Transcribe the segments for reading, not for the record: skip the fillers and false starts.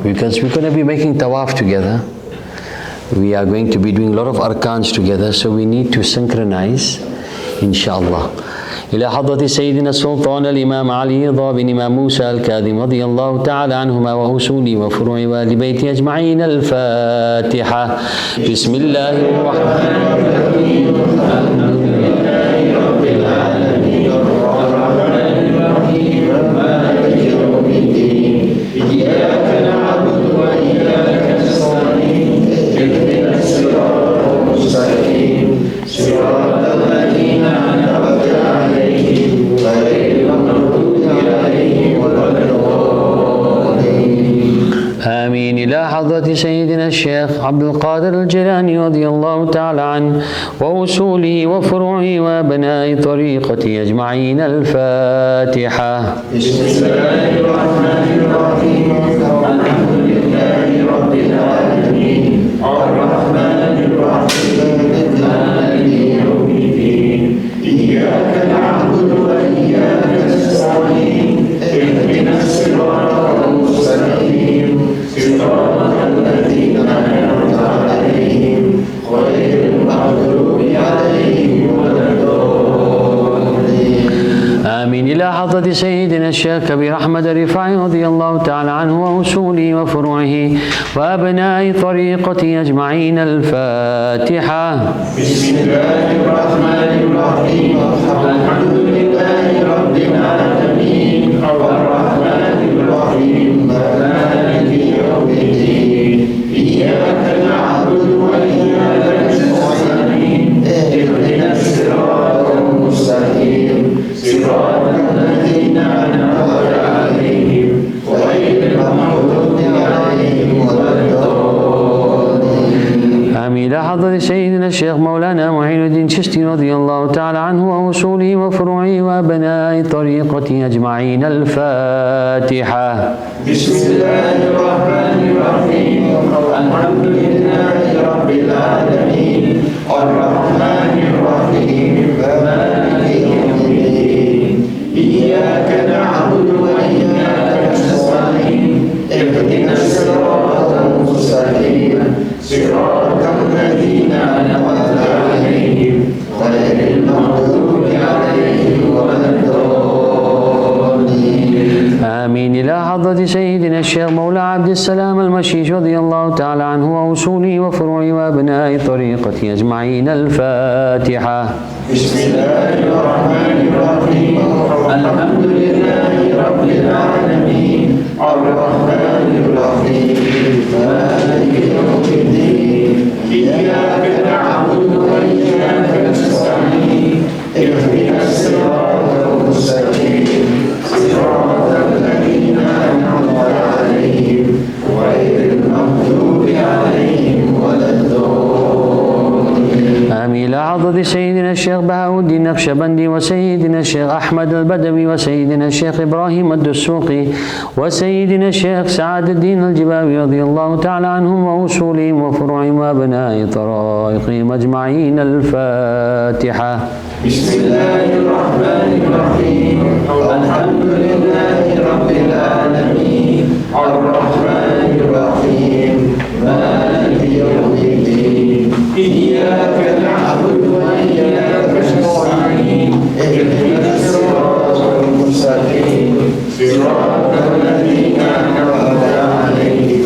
because we're going to be making tawaf together. We are going to be doing a lot of arkans together, so we need to synchronize, inshallah. إلى حضرة سيدنا السلطان الإمام علي بن إمام موسى الكاظم رضي الله تعالى عنهما وأصول وفروع وآل بيته أجمعين الفاتحة. بسم الله الرحمن الرحيم. الحمد لله رب العالمين الرحمن الرحيم مالك يوم الدين إياك نعبد وإياك نستعين اهدنا الصراط المستقيم صراط الذين أنعمت عليهم غير المغضوب عليهم ولا الضالين. آمين. إلى حضرة سيدنا الشيخ عبد القادر الجيلاني رضي الله تعالى عنه وأصوله وفروعه وأبناء طريقته أجمعين الفاتحة. بسم الله الرحمن الرحيم. الحمد لله رب العالمين الرحمن الرحيم مالك يوم الدين إياك نعبد وإياك نستعين اهدنا الصراط المستقيم صراط الذين أنعمت عليهم غير المغضوب عليهم ولا الضالين. آمين. إلى حضرة سيدنا الشيخ كبير أحمد الرفاعي رضي الله تعالى عنه وأصوله وفروعه وأبناء طريقته أجمعين الفاتحة. بسم الله الرحمن الرحيم. الحمد لله رب العالمين الرحمن الرحيم مالك يوم الدين إياك نعبد وإياك نستعين اهدنا الصراط المستقيم صراط الذين أنعمت عليهم غير المغضوب عليهم ولا الضالين. آمين. إلى حضرة سيدنا الشيخ مولانا معين الدين الششتي رضي الله تعالى عنه وأصوله وفروعه وأبناء طريقته أجمعين الفاتحة. بسم الله الرحمن الرحيم. الحمد لله رب العالمين الرحمن الرحيم مالك يوم الدين إياك نعبد وإياك نستعين اهدنا الصراط المستقيم صراط الذين أنعمت عليهم غير المغضوب عليهم ولا الضالين. آمين. إلى حضرة سيدنا الشيخ مولى عبد السلام المشيش رضي الله تعالى عنه وأصوله وفروعه وأبناء طريقته أجمعين الفاتحة. بسم الله الرحمن الرحيم. الحمد لله رب العالمين الرحمن الرحيم مالك يوم الدين إياك نعبد وإياك نستعين اهدنا الصراط المستقيم صراط الذين أنعمت عليهم غير المغضوب عليهم ولا الضالين. آمين. إلى حضرة سيدنا الشيخ بهاء الدين النقشبندي وسيدنا الشيخ أحمد البدوي وسيدنا الشيخ إبراهيم الدسوقي وسيدنا الشيخ سعد الدين الجباوي رضي الله تعالى عنهم وأصولهم وفروعهم وأبناء طرائقهم أجمعين الفاتحة. بسم الله الرحمن الرحيم. الحمد لله رب العالمين الرحمن الرحيم مالك يوم الدين إياك نعبد وإياك نستعين اهدنا الصراط المستقيم صراط الذين أنعمت عليهم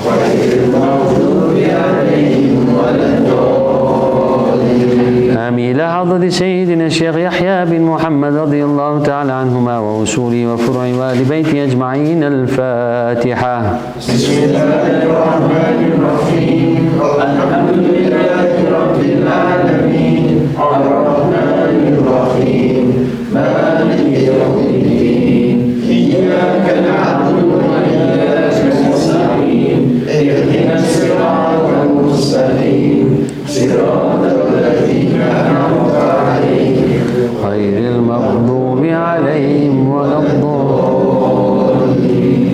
غير المغضوب عليهم ولا الضالين. آمين. إلى حضرة سيدنا الشيخ يحيى بن محمد رضي الله تعالى عنهما وأصوله وفروعه وآل بيته أجمعين الفاتحة. بسم الله الرحمن الرحيم. الحمد لله رب العالمين الرحمن الرحيم مالك يوم الدين إياك نعبد وإياك نستعين اهدنا الصراط المستقيم صراط الذين أنعمت عليهم غير المغضوب عليهم ولا الضالين.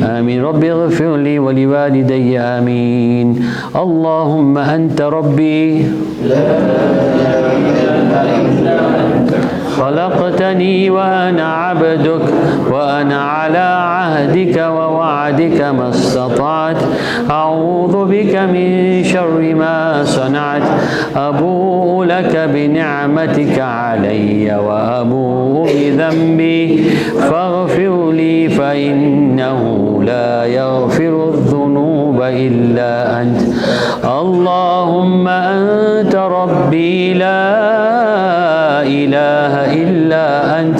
آمين. رب اغفر لي ولوالدي آمين. اللهم أنت ربي خلقتني وأنا عبدك وأنا على عهدك ووعدك ما استطعت أعوذ بك من شر ما صنعت أبوء لك بنعمتك علي وأبوء بذنبي فاغفر لي فإنه لا يغفر الذنوب إلا أنت اللهم أنت ربي لا إله إلا أنت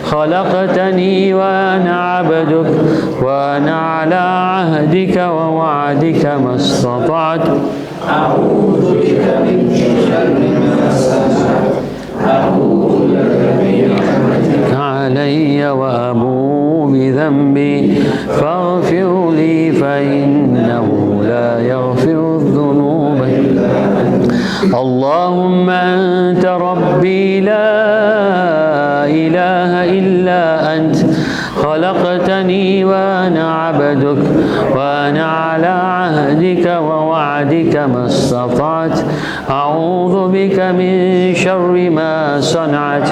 خلقتني وأنا عبدك وأنا على عهدك ووعدك ما استطعت أعوذ بك من شر ما صنعت أعوذ لك بنعمتك علي وأبوء بذنبي فاغفر لي فإنه لا يغفر الذنوب إلا أنت اللهم أنت ربي لا إله إلا أنت خلقتني وأنا عبدك وأنا على عهدك ووعدك ما استطعت أعوذ بك من شر ما صنعت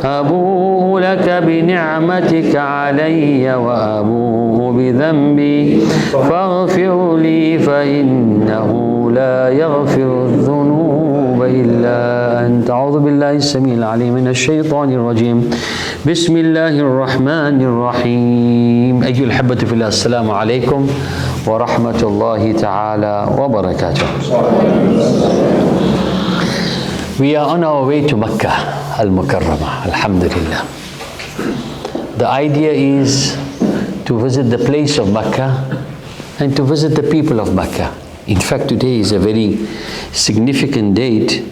أبوء لك بنعمتك علي وأبوء بذنبي فاغفر لي فإنه لا يغفر الذنوب إلا أنت أعوذ بالله السميع العليم من الشيطان الرجيم بسم الله الرحمن الرحيم أيها الأحبة في الله السلام عليكم ورحمة الله تعالى وبركاته. We are on our way to Makkah al-Mukarramah, alhamdulillah. The idea is to visit the place of Makkah and to visit the people of Makkah. In fact, today is a very significant date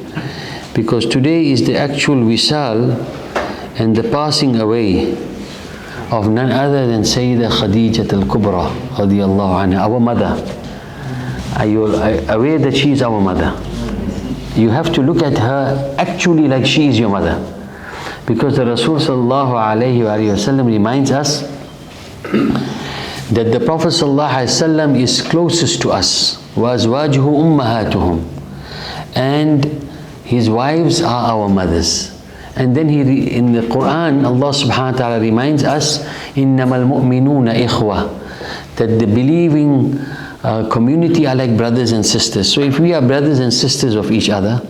because today is the actual wisal and the passing away of none other than Sayyidah Khadijah al-Kubra radiyallahu anha, our mother. Are you aware that she is our mother? You have to look at her actually like she is your mother, because the Rasul sallallahu alayhi wa sallam reminds us that the Prophet sallallahu alayhi wa sallam is closest to us. وَأَزْوَاجُهُ أُمَّهَاتُهُم, and his wives are our mothers. And then in the Quran, Allah subhanahu wa ta'ala reminds us, إِنَّمَا الْمُؤْمِنُونَ إِخْوَةً, that the believing community are like brothers and sisters. So if we are brothers and sisters of each other,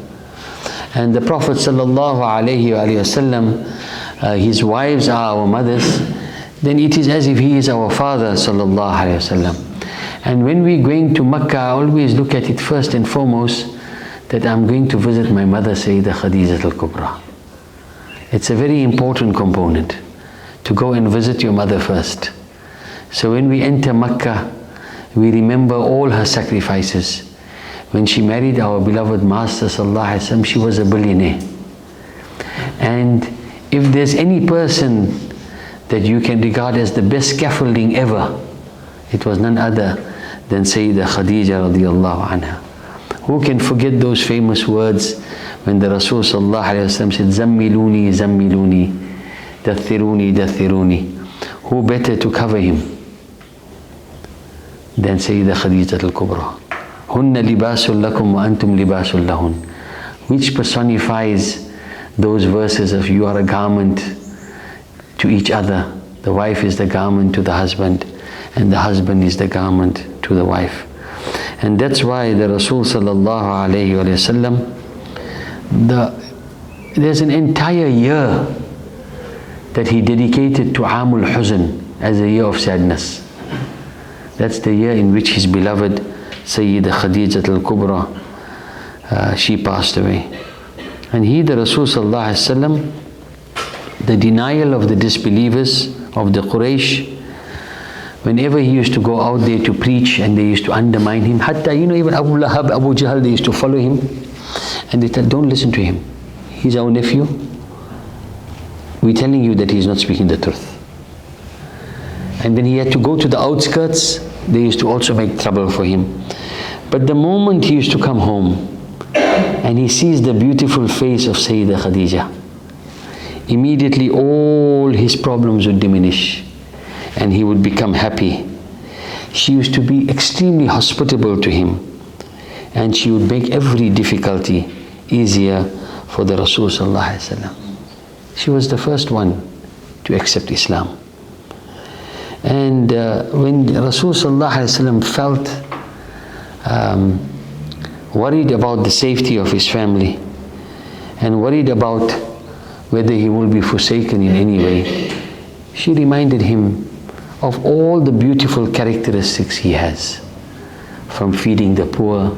and the Prophet sallallahu alayhi wa sallam, his wives are our mothers, then it is as if he is our father sallallahu alayhi wa sallam. And when we're going to Makkah, I always look at it first and foremost that I'm going to visit my mother Sayyidah Khadijah al-Kubra. It's a very important component to go and visit your mother first. So when we enter Makkah, we remember all her sacrifices. When she married our beloved Master sallallahu alaihi wasallam, she was a billionaire. And if there's any person that you can regard as the best scaffolding ever, it was none other than Sayyidah Khadijah radiyallahu anha. Who can forget those famous words when the Rasul sallallahu alaihi wasallam said, "Zammiluni, zammiluni, dathiruni, dathiruni." Who better to cover him than Sayyidah Khadijah al-Kubra? Hunna libasul lakum wa antum libasul lahun, which personifies those verses of you are a garment to each other. The wife is the garment to the husband, and the husband is the garment to the wife. And that's why the Rasul sallallahu alayhi wa sallam, there's an entire year that he dedicated to Amul Huzn, as a year of sadness. That's the year in which his beloved Sayyidah Khadijah al-Kubra, she passed away. And he, the Rasul sallallahu alayhi wa sallam, the denial of the disbelievers of the Quraysh, whenever he used to go out there to preach and they used to undermine him, hatta, even Abu Lahab, Abu Jahl, they used to follow him, and they said, don't listen to him. He's our nephew. We're telling you that he's not speaking the truth. And then he had to go to the outskirts. They used to also make trouble for him. But the moment he used to come home and he sees the beautiful face of Sayyidah Khadijah, immediately all his problems would diminish and he would become happy. She used to be extremely hospitable to him. and she would make every difficulty easier for the Rasul sallallahu alaihi wasallam. She was the first one to accept Islam. And when Rasul sallallahu alaihi wasallam felt worried about the safety of his family and worried about whether he will be forsaken in any way, she reminded him of all the beautiful characteristics he has, from feeding the poor,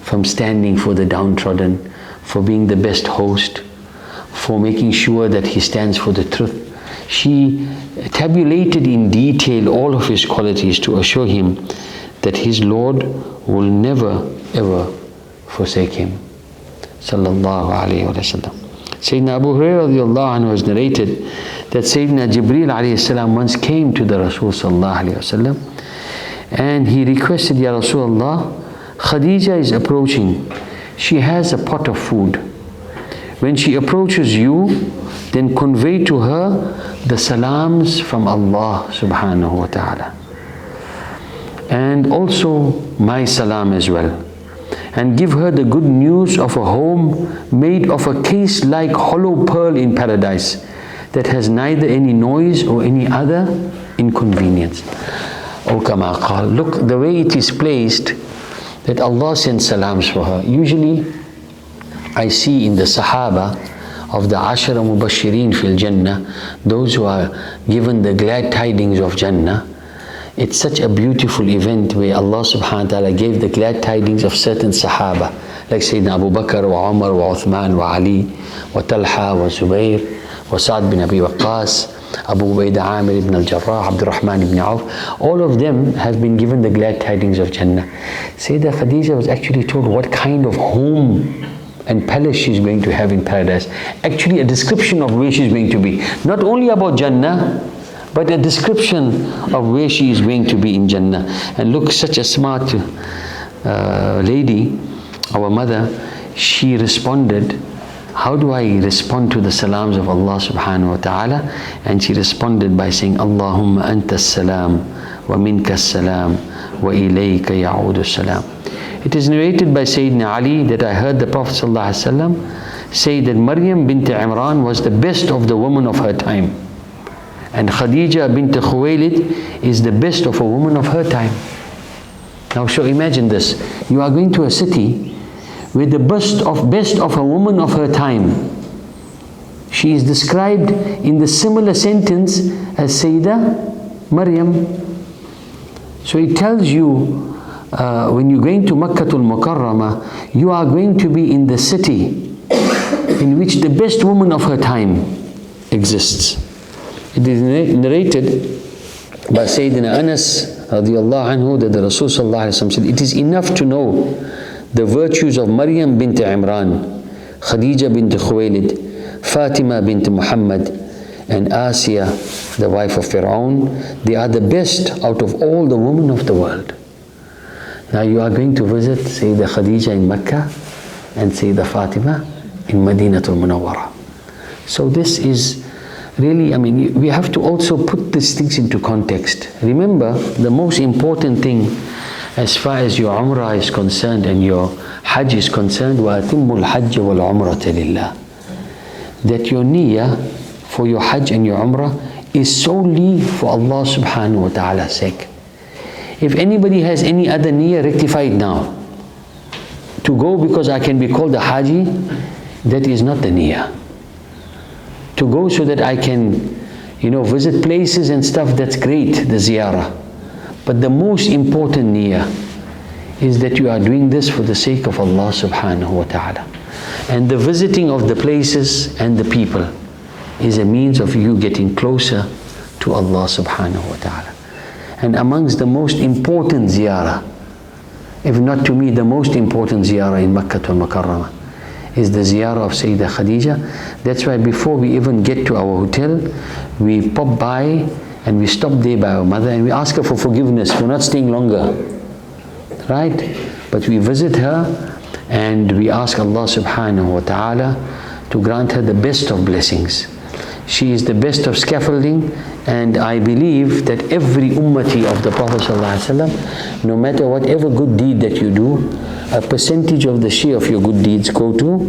from standing for the downtrodden, for being the best host, for making sure that he stands for the truth. She tabulated in detail all of his qualities to assure him that his Lord will never ever forsake him. Sallallahu alayhi wa sallam. Sayyidina Abu Hurairah radiallahu anhu has narrated that Sayyidina Jibreel alayhi salam once came to the Rasul sallallahu alayhi wa sallam, and he requested, Ya Rasulullah, Khadijah is approaching. She has a pot of food. When she approaches you, then convey to her the salams from Allah subhanahu wa ta'ala. And also my salam as well. And give her the good news of a home made of a case-like hollow pearl in paradise that has neither any noise or any other inconvenience. O kama qal. Look, the way it is placed, that Allah sends salams for her. Usually, I see in the Sahaba of the Ashara Mubashirin fil Jannah, those who are given the glad tidings of Jannah, it's such a beautiful event where Allah subhanahu wa ta'ala gave the glad tidings of certain Sahaba, like Sayyidina Abu Bakr, wa Umar, wa Uthman, wa Ali, wa Talha, wa Zubair, wa Sa'd bin Abi Waqqas, Abu Ubaidah Amir ibn al-Jarrah, Abdul Rahman ibn Auf. All of them have been given the glad tidings of Jannah. Sayyidah Khadijah was actually told what kind of home and palace she's going to have in paradise. Actually a description of where she's going to be. Not only about Jannah, but a description of where she is going to be in Jannah. And look, such a smart lady, our mother, she responded, how do I respond to the salams of Allah subhanahu wa ta'ala? And she responded by saying, Allahumma anta salam wa minka salam wa ilayka ya'udu salam. It is narrated by Sayyidina Ali that I heard the Prophet sallallahu alaihi wasallam say that Maryam bint Imran was the best of the women of her time. And Khadijah bint Khuwaylid is the best of a woman of her time. Now so imagine this. You are going to a city with the best of a woman of her time. She is described in the similar sentence as Sayyidah Maryam. So it tells you, when you're going to Makkatul Mukarramah, you are going to be in the city in which the best woman of her time exists. It is narrated by Sayyidina Anas radiallahu anhu that the Rasul sallallahu alaihi wasallam said, it is enough to know the virtues of Maryam bint Imran, Khadijah bint Khuwaylid, Fatima bint Muhammad, and Asiya, the wife of Fir'aun. They are the best out of all the women of the world. Now you are going to visit Sayyidah Khadijah in Mecca and Sayyidah Fatima in Madinatul Munawwara. So this is really, I mean, we have to also put these things into context. Remember, the most important thing as far as your Umrah is concerned and your Hajj is concerned, وَأَتِمُّ الْحَجَّ وَالْعُمْرَةَ لِلَّهِ, that your niyyah for your Hajj and your Umrah is solely for Allah subhanahu wa ta'ala's sake. If anybody has any other niyyah, rectify it now. To go because I can be called a Haji, that is not the niyyah. To go so that I can, visit places and stuff, that's great, the ziyarah. But the most important niyyah is that you are doing this for the sake of Allah subhanahu wa ta'ala. And the visiting of the places and the people is a means of you getting closer to Allah subhanahu wa ta'ala. And amongst the most important ziyarah, if not to me the most important ziyarah in Makkah al-Mukarramah, is the ziyarah of Sayyidah Khadijah. That's why before we even get to our hotel, we pop by and we stop there by our mother and we ask her for forgiveness for not staying longer. Right? But we visit her and we ask Allah subhanahu wa ta'ala to grant her the best of blessings. She is the best of scaffolding, and I believe that every ummati of the Prophet ﷺ, no matter whatever good deed that you do, a percentage of the share of your good deeds go to,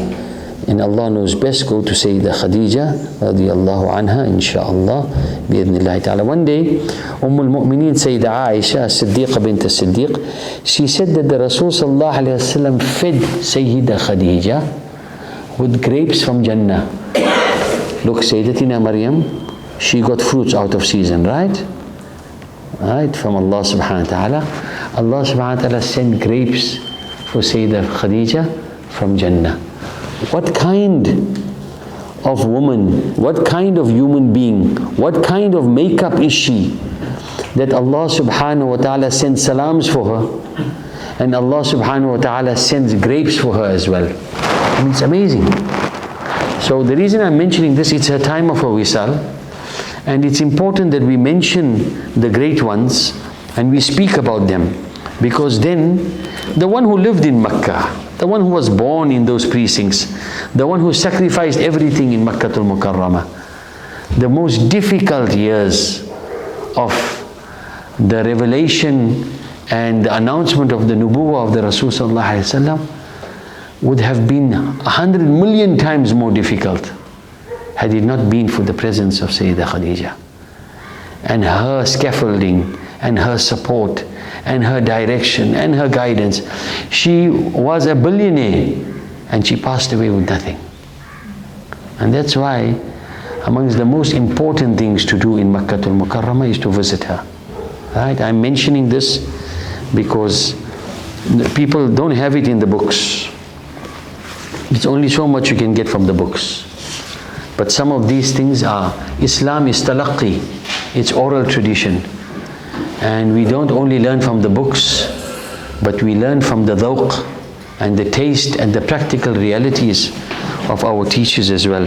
and Allah knows best, go to Sayyidah Khadijah radiallahu anha, inshaAllah, bi'idhnillahi ta'ala. One day, al-Mu'mineen Sayyidah Aisha, Siddiqa bint Siddiq, she said that the Rasul sallallahu alayhi wa sallam fed Sayyidah Khadijah with grapes from Jannah. Look, Sayyidatina Maryam, she got fruits out of season, right? Right, from Allah subhanahu wa ta'ala. Allah subhanahu wa ta'ala sent grapes for Sayyidah Khadijah from Jannah. What kind of woman, what kind of human being, what kind of makeup is she that Allah subhanahu wa ta'ala sends salams for her, and Allah subhanahu wa ta'ala sends grapes for her as well. I mean, it's amazing. So the reason I'm mentioning this, it's a time of a wisal, and it's important that we mention the great ones and we speak about them, because then the one who lived in Makkah, the one who was born in those precincts, the one who sacrificed everything in Makkah al-Mukarramah, the most difficult years of the revelation and the announcement of the nubuwwah of the Rasul sallallahu alaihi wasallam would have been 100 million times more difficult had it not been for the presence of Sayyidah Khadijah and her scaffolding and her support and her direction and her guidance. She was a billionaire and she passed away with nothing. And that's why amongst the most important things to do in Makkah al-Mukarramah is to visit her. Right? I'm mentioning this because people don't have it in the books. It's only so much you can get from the books. But some of these things are, Islam is talaqqi, it's oral tradition. And we don't only learn from the books, but we learn from the dhawq and the taste and the practical realities of our teachers as well.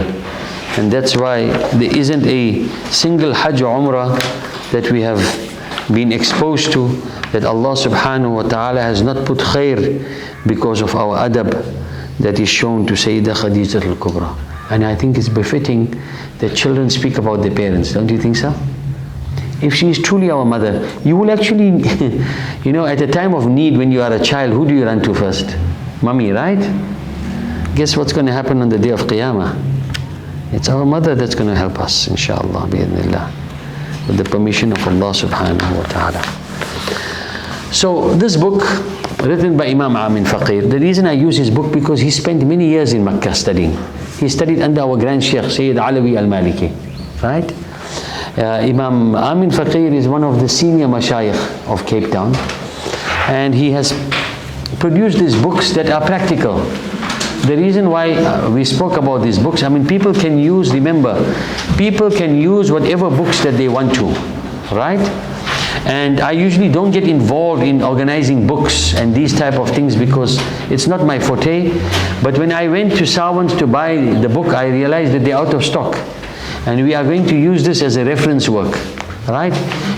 And that's why there isn't a single Hajj Umrah that we have been exposed to that Allah subhanahu wa ta'ala has not put khair because of our adab that is shown to Sayyidah Khadijah al-Kubra. And I think it's befitting that children speak about their parents, don't you think so? If she is truly our mother, you will actually, you know, at a time of need when you are a child, who do you run to first? Mommy, right? Guess what's going to happen on the day of Qiyamah? It's our mother that's going to help us, inshallah, bi'idhnillah, with the permission of Allah subhanahu wa ta'ala. So this book, written by Imam Amin Faqir, the reason I use his book because he spent many years in Makkah studying. He studied under our Grand Sheikh, Sayyid Alawi al-Maliki, right? Imam Amin Faqir is one of the senior mashayikh of Cape Town, and he has produced these books that are practical. The reason why we spoke about these books, I mean, people can use, remember, people can use whatever books that they want to, right? And I usually don't get involved in organizing books and these type of things because it's not my forte. But when I went to Sawans to buy the book, I realized that they're out of stock. And we are going to use this as a reference work, right?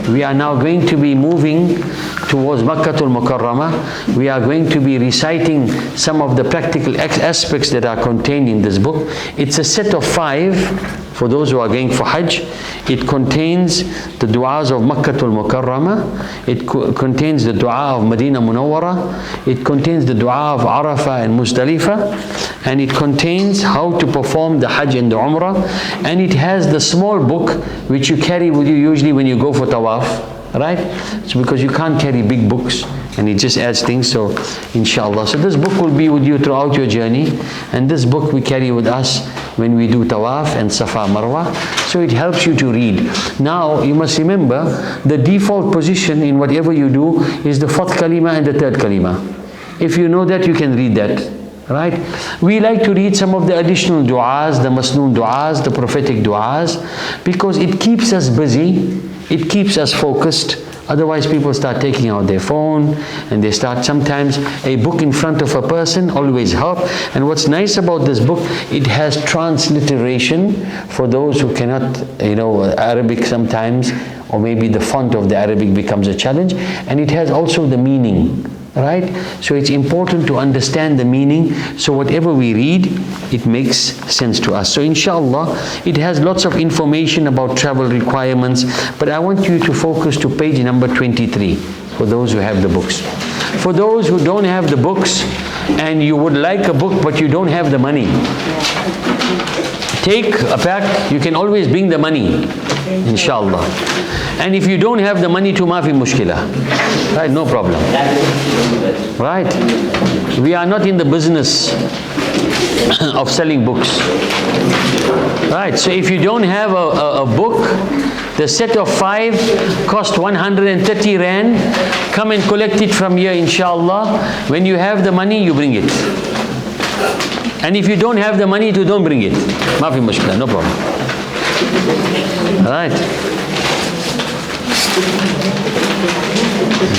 We are now going to be moving towards Makkah al-Mukarramah. We are going to be reciting some of the practical aspects that are contained in this book. It's a set of 5 for those who are going for Hajj. It contains the du'as of Makkah al-Mukarramah. It contains the du'a of Madina Munawwara. It contains the du'a of Arafah and Muzdalifah. And it contains how to perform the Hajj and the Umrah. And it has the small book which you carry with you usually when you go for tawaf. Right? It's because you can't carry big books and it just adds things. So inshallah, so this book will be with you throughout your journey, and this book we carry with us when we do tawaf and Safa Marwa, so it helps you to read. Now you must remember the default position in whatever you do is the 4th kalima and the 3rd kalima. If you know that, you can read that. Right? We like to read some of the additional du'as, the masnoon du'as, the prophetic du'as, because it keeps us busy, it keeps us focused. Otherwise people start taking out their phone and they start, sometimes a book in front of a person always help. And what's nice about this book, it has transliteration for those who cannot, you know, Arabic sometimes, or maybe the font of the Arabic becomes a challenge, and it has also the meaning. Right? So it's important to understand the meaning. So whatever we read, it makes sense to us. So inshallah, it has lots of information about travel requirements. But I want you to focus to page number 23 for those who have the books. For those who don't have the books and you would like a book but you don't have the money, take a pack. You can always bring the money, inshallah. And if you don't have the money to mafi mushkila, right, no problem. Right? We are not in the business of selling books. Right? So if you don't have a book, the set of 5 cost 130 rand. Come and collect it from here, inshallah. When you have the money, you bring it. And if you don't have the money, you don't bring it. Mafi mushkila, no problem. Right?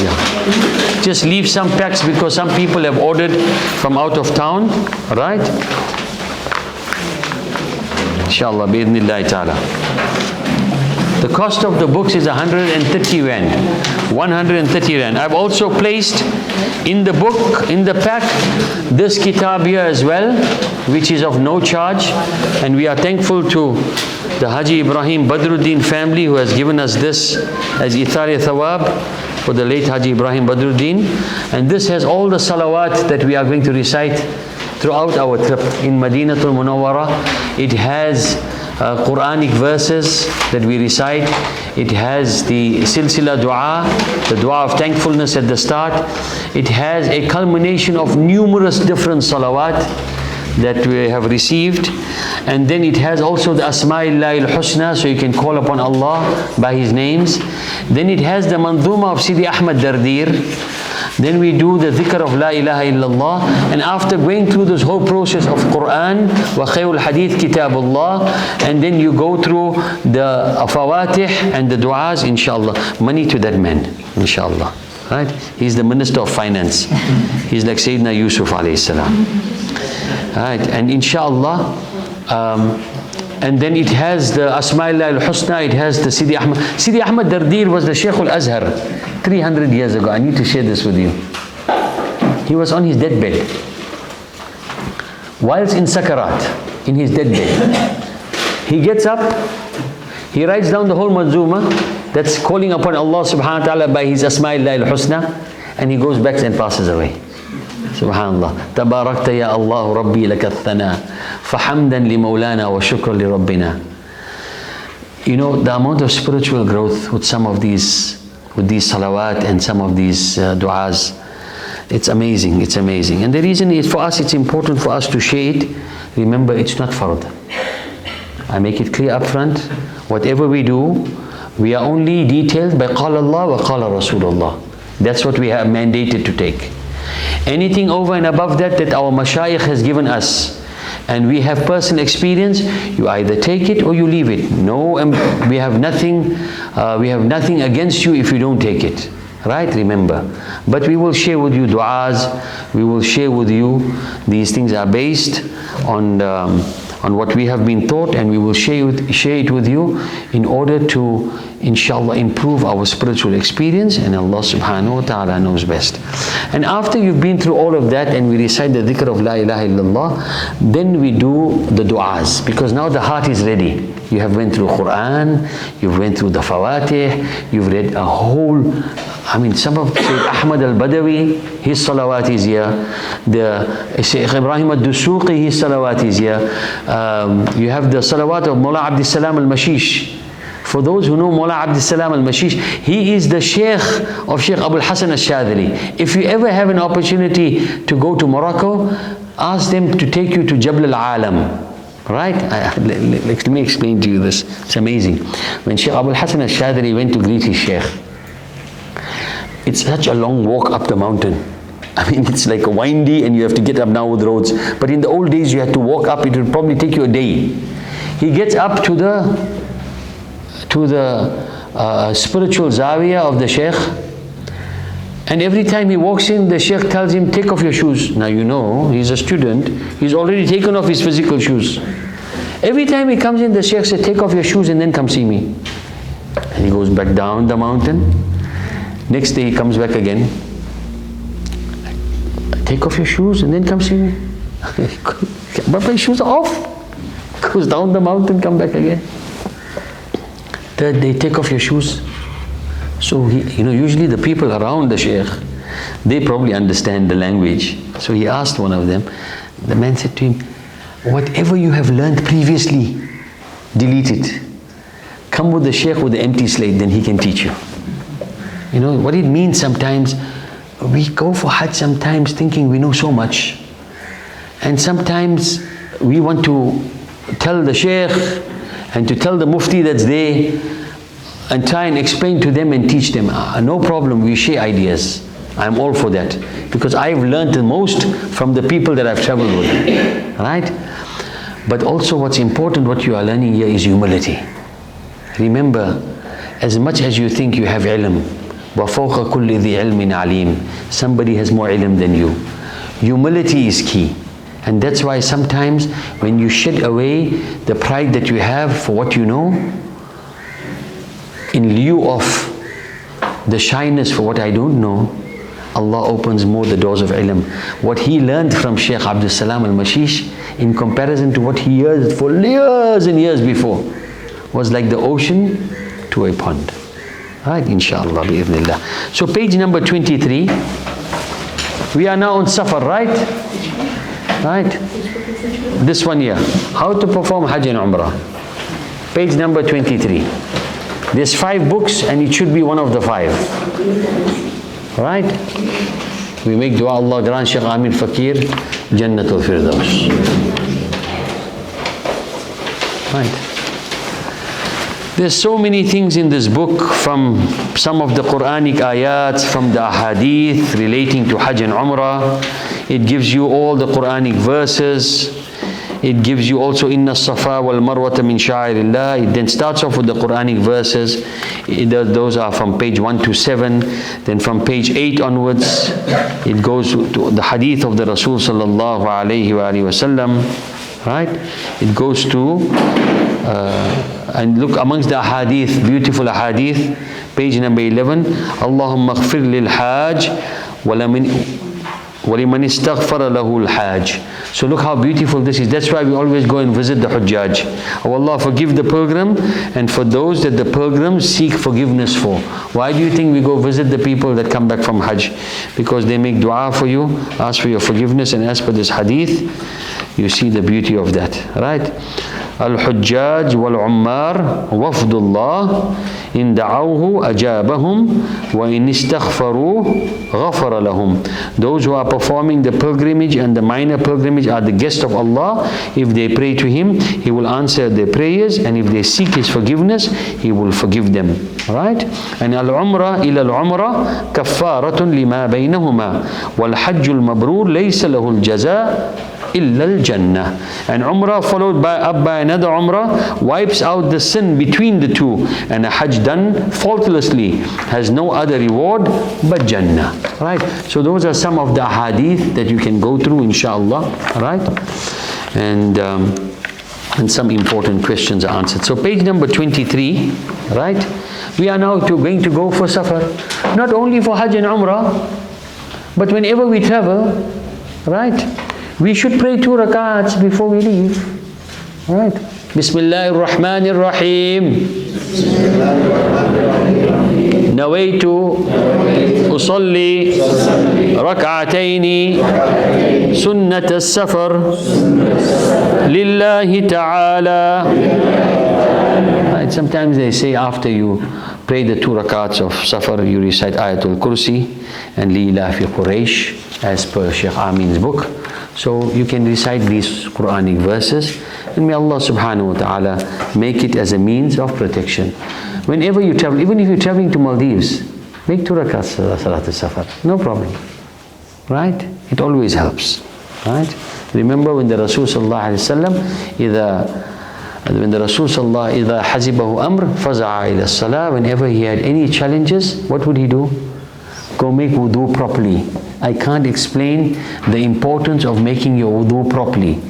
Yeah. Just leave some packs because some people have ordered from out of town, right? Inshallah, bi'idhnillahi ta'ala. The cost of the books is 130 rand. 130 rand. I've also placed in the book, in the pack, this kitab here as well, which is of no charge. And we are thankful to the Haji Ibrahim Badruddin family who has given us this as Ithari Thawab for the late Haji Ibrahim Badruddin. And this has all the salawat that we are going to recite throughout our trip in Madinatul Munawwara. It has Quranic verses that we recite. It has the silsila dua, the dua of thankfulness at the start. It has a culmination of numerous different salawat that we have received. And then it has also the Asma'illahi al-Husna, so you can call upon Allah by His names. Then it has the Mandhuma of Sidi Ahmad Dardir. Then we do the dhikr of La ilaha illallah. And after going through this whole process of Quran, wa khayrul hadith kitabullah, and then you go through the fawatih and the du'as, inshallah. Money to that man, inshallah. Right? He's the Minister of Finance. He's like Sayyidina Yusuf alayhi salam. Right? And inshallah, and then it has the Asma'illah al-Husna, it has the Sidi Ahmad. Sidi Ahmad Dardir was the Shaykh al-Azhar 300 years ago. I need to share this with you. He was on his deathbed. Whilst in Sakarat, in his deathbed, he gets up, he writes down the whole manzuma that's calling upon Allah subhanahu wa ta'ala by his Asma'illah al-Husna, and he goes back and passes away. Subhanallah. Tabarakta ya Allah Rabbi laka thana fahamdan li maulana wa shukran li rabbina. You know, the amount of spiritual growth with some of these, with these salawat and some of these du'as, it's amazing, it's amazing. And the reason is for us, it's important for us to share it. Remember, it's not fard. I make it clear up front, whatever we do, we are only detailed by Qala Allah wa Qala Rasulullah. That's what we have mandated to take. Anything over and above that, that our mashayikh has given us, and we have personal experience, you either take it or you leave it. No, we have nothing against you if you don't take it. Right? Remember. But we will share with you du'as, we will share with you, these things are based on what we have been taught, and we will share it with you in order to, inshallah, improve our spiritual experience, and Allah subhanahu wa ta'ala knows best. And after you've been through all of that and we recite the dhikr of La ilaha illallah, then we do the du'as, because now the heart is ready. You have went through Quran, you've went through the Fawatih, you've read a whole, some of Sayyid Ahmad al-Badawi, his salawat is here. The Shaykh Ibrahim al-Dusuqi, his salawat is here. You have the salawat of Mullah Abdus Salam al-Mashish. For those who know Mullah Abdus Salam al-Mashish, he is the Shaykh of Shaykh Abul Hasan al-Shadhili. If you ever have an opportunity to go to Morocco, ask them to take you to Jabal al-Alam. Right? Let me explain to you this. It's amazing. When Shaykh Abul Hasan al-Shadhili went to greet his Shaykh, it's such a long walk up the mountain. It's like a windy, and you have to get up now with roads. But in the old days, you had to walk up. It would probably take you a day. He gets up to the spiritual zawiya of the Shaykh, and every time he walks in, the Shaykh tells him, take off your shoes. Now you know, he's a student, he's already taken off his physical shoes. Every time he comes in, the Shaykh says, take off your shoes and then come see me. And he goes back down the mountain. Next day he comes back again. take off your shoes and then come see me. But my shoes are off. Goes down the mountain, come back again. Third day, take off your shoes. So he, usually the people around the sheikh, they probably understand the language. So he asked one of them. The man said to him, whatever you have learned previously, delete it. Come with the sheikh with the empty slate, then he can teach you. You know what it means sometimes? We go for Hajj sometimes thinking we know so much. And sometimes we want to tell the sheikh and to tell the mufti that's there and try and explain to them and teach them. No problem, we share ideas. I'm all for that. Because I've learned the most from the people that I've traveled with. Right? But also what's important, what you are learning here is humility. Remember, as much as you think you have ilm, وَفَوْقَ كُلِّ ذِي عِلْمٍ عَلِيمٍ, somebody has more ilm than you. Humility is key. And that's why sometimes when you shed away the pride that you have for what you know, in lieu of the shyness for what I don't know, Allah opens more the doors of ilm. What he learned from Shaykh Abdul Salam al-Mashish, in comparison to what he heard for years and years before, was like the ocean to a pond. Right, inshallah, bi'idhnillah. So page number 23. We are now on Safar, right? Right? This one here. How to perform Hajj and Umrah. Page number 23. There's 5 books and it should be one of the 5. Right? We make dua, Allah grant Shaykh Amir Fakir Jannatul Firdaus. Right. There's so many things in this book, from some of the Quranic ayats, from the ahadith relating to Hajj and Umrah. It gives you all the Quranic verses. It gives you also Inna Safa wal Marwata min Sha'airillah. It then starts off with the Quranic verses. Those are from page 1 to 7. Then from page 8 onwards, it goes to the hadith of the Rasul sallallahu alayhi wa sallam. Right? It goes to and look amongst the ahadith, beautiful ahadith, page number 11. Allahumma ghfir lil hajj waliman istaghfara lahu al hajj. So look how beautiful this is. That's why we always go and visit the Hujjaj. Oh Allah, forgive the pilgrim and for those that the pilgrims seek forgiveness for. Why do you think we go visit the people that come back from Hajj? Because they make dua for you, ask for your forgiveness, and as per this hadith, you see the beauty of that. Right? Al-Hujjaj wal-Ummar wafdullah in da'awhu ajabahum wa in istaghfaruh ghafara lahum. Those who are performing the pilgrimage and the minor pilgrimage are the guests of Allah. If they pray to Him, He will answer their prayers, and if they seek His forgiveness, He will forgive them. Right? And al-Umrah ila al-Umrah kaffaratun lima baynahuma wal hajjul mabrur laysa lahu al-jaza' illa al-Jannah. And Umrah followed up by another Umrah wipes out the sin between the two, and a Hajj done faultlessly has no other reward but Jannah. Right? So those are some of the hadith that you can go through, inshallah. Right? And some important questions are answered. So page number 23. Right? We are now going to go for Safar, not only for Hajj and Umrah, but whenever we travel. Right? We should pray 2 rakats before we leave. Right? Bismillahir Rahmanir Rahim. Nawaitu usalli rak'ataini sunnat as-safar lillahi ta'ala. Right? Sometimes they say after you pray the 2 rakats of safar, you recite Ayatul Kursi and Li Ilafi Quraysh as per Shaykh Amin's book. So you can recite these Quranic verses, and may Allah subhanahu wa ta'ala make it as a means of protection. Whenever you travel, even if you're traveling to Maldives, make 2 rakats Salat al-Safar. No problem. Right? It always helps. Right? Remember when the Rasul sallallahu alayhi wa sallam, إِذَا حَزِبَهُ أَمْرٍ فَزَعَ إِلَى الصَّلَاةِ, whenever he had any challenges, what would he do? Go make wudu properly. I can't explain the importance of making your wudu properly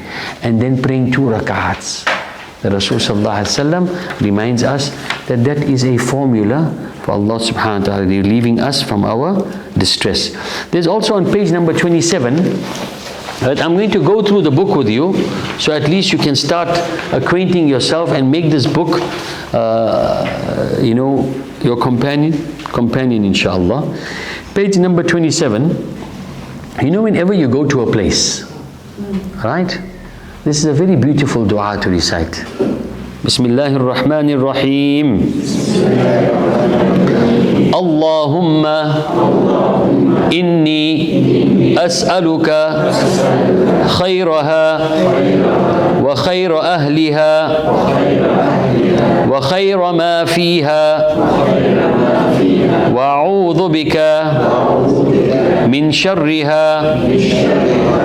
and then praying 2 rakats. The Rasul sallallahu alaihi wasallam reminds us that that is a formula for Allah subhanahu wa ta'ala relieving us from our distress. There's also on page number 27, right, I'm going to go through the book with you, so at least you can start acquainting yourself and make this book, your companion inshallah. Page number 27, whenever you go to a place, right, this is a very beautiful dua to recite. Bismillahir Rahmanir Rahim. Allahumma inni as'aluka khayraha wa khayra ahliha wa khayra ma fiha wa a'udhu bika min sharriha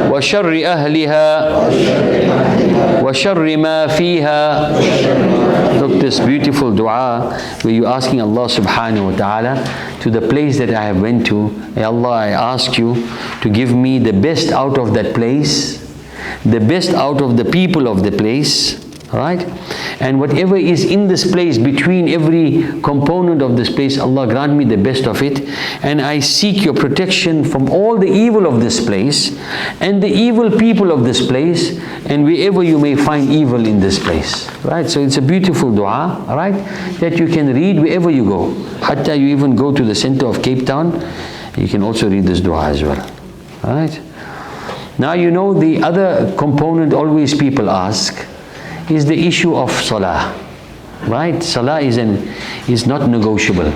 wa sharri ahliha wa sharri ma fiha. Look, this beautiful dua where you're asking Allah subhanahu wa ta'ala, to the place that I have went to, Ya Allah, I ask you to give me the best out of that place, the best out of the people of the place, right? And whatever is in this place, between every component of this place, Allah grant me the best of it. And I seek your protection from all the evil of this place and the evil people of this place, and wherever you may find evil in this place, right? So it's a beautiful dua, right, that you can read wherever you go. Hatta you even go to the center of Cape Town, you can also read this dua as well, right? Now the other component always people ask is the issue of salah, right? Salah is not negotiable,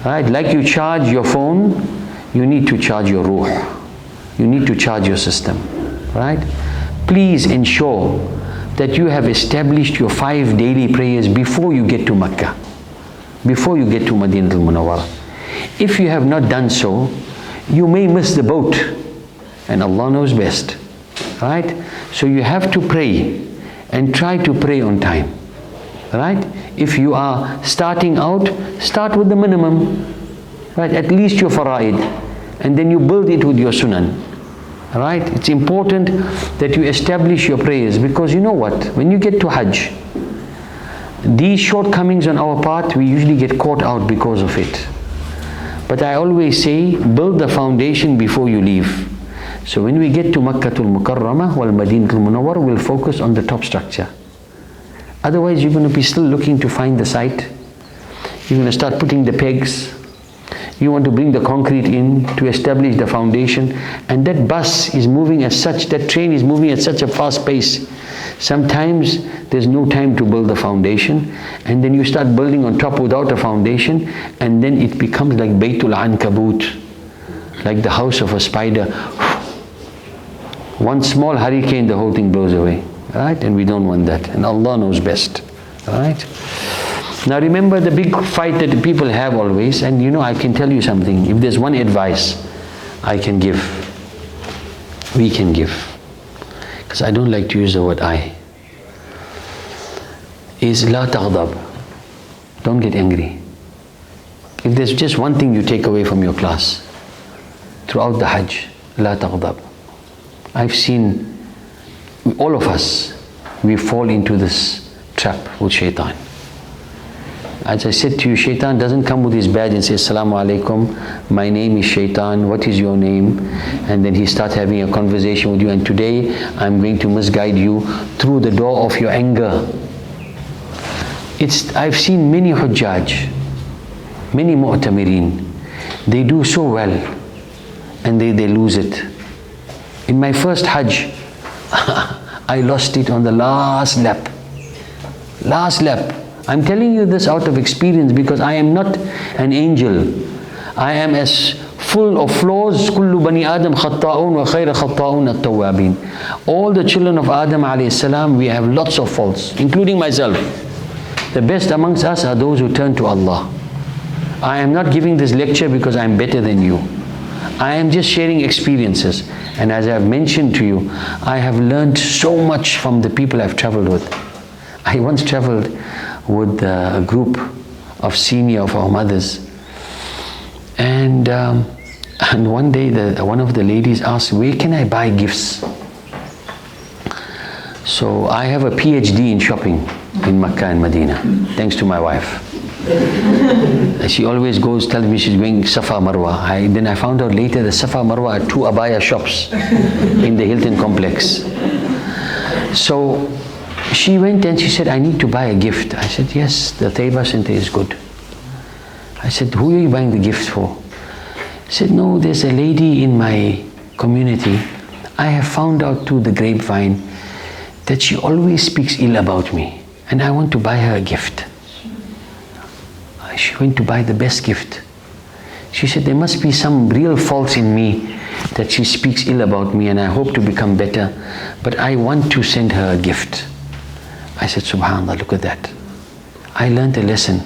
right? Like you charge your phone, you need to charge your ruh, you need to charge your system, right? Please ensure that you have established your 5 daily prayers before you get to Mecca, before you get to Madina al-Munawwara. If you have not done so, you may miss the boat, and Allah knows best, right? So you have to pray, and try to pray on time, right? If you are starting out, start with the minimum, right? At least your fara'id, and then you build it with your sunan, right? It's important that you establish your prayers, because you know what? When you get to Hajj, these shortcomings on our part, we usually get caught out because of it. But I always say, build the foundation before you leave. So when we get to Makkatul Mukarramah wal Madinatul Munawwar, we'll focus on the top structure. Otherwise, you're going to be still looking to find the site. You're going to start putting the pegs. You want to bring the concrete in to establish the foundation. And that bus is moving as such, that train is moving at such a fast pace. Sometimes there's no time to build the foundation. And then you start building on top without a foundation. And then it becomes like Baytul Ankabut, like the house of a spider. One small hurricane, the whole thing blows away, right? And we don't want that, and Allah knows best, right? Now remember the big fight that people have always, and I can tell you something. If there's one advice I can give, we can give, because I don't like to use the word I, is la taghdab. Don't get angry. If there's just one thing you take away from your class throughout the Hajj, la taghdab. I've seen, all of us, we fall into this trap with shaitan. As I said to you, shaitan doesn't come with his badge and say, Assalamu alaikum, my name is Shaitan, what is your name? And then he starts having a conversation with you, and today I'm going to misguide you through the door of your anger. I've seen many hujjaj, many mu'tamirin, they do so well, and they lose it. In my first Hajj, I lost it on the last lap. Last lap. I'm telling you this out of experience, because I am not an angel. I am as full of flaws. Kullu bani Adam khatta'un wa khayra khatta'un at-tawwabin. All the children of Adam alayhi salam, we have lots of faults, including myself. The best amongst us are those who turn to Allah. I am not giving this lecture because I am better than you. I am just sharing experiences. And as I have mentioned to you, I have learned so much from the people I've traveled with. I once traveled with a group of senior of our mothers. And one day one of the ladies asked, where can I buy gifts? So I have a PhD in shopping in Mecca and Medina, thanks to my wife. She always tells me she's going Safa Marwa. Then I found out later the Safa Marwa are 2 abaya shops in the Hilton complex. So she went and she said, I need to buy a gift. I said, yes, the Taiba Center is good. I said, who are you buying the gift for? She said, no, there's a lady in my community. I have found out through the grapevine that she always speaks ill about me, and I want to buy her a gift. She went to buy the best gift. She said, there must be some real faults in me that she speaks ill about me, and I hope to become better, but I want to send her a gift. I said, subhanAllah, look at that. I learned a lesson.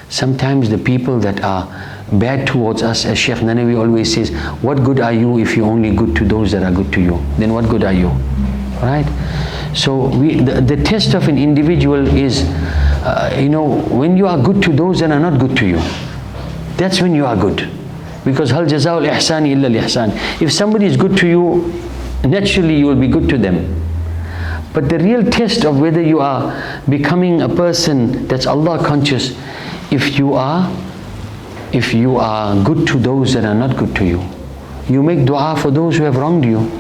Sometimes the people that are bad towards us, as Sheikh Nanawi always says, what good are you if you're only good to those that are good to you? Then what good are you? Right? So the test of an individual is, when you are good to those that are not good to you, that's when you are good. Because hal jazaa'ul ihsani illa al-ihsan. If somebody is good to you, naturally you will be good to them. But the real test of whether you are becoming a person that's Allah conscious, if you are good to those that are not good to you. You make dua for those who have wronged you.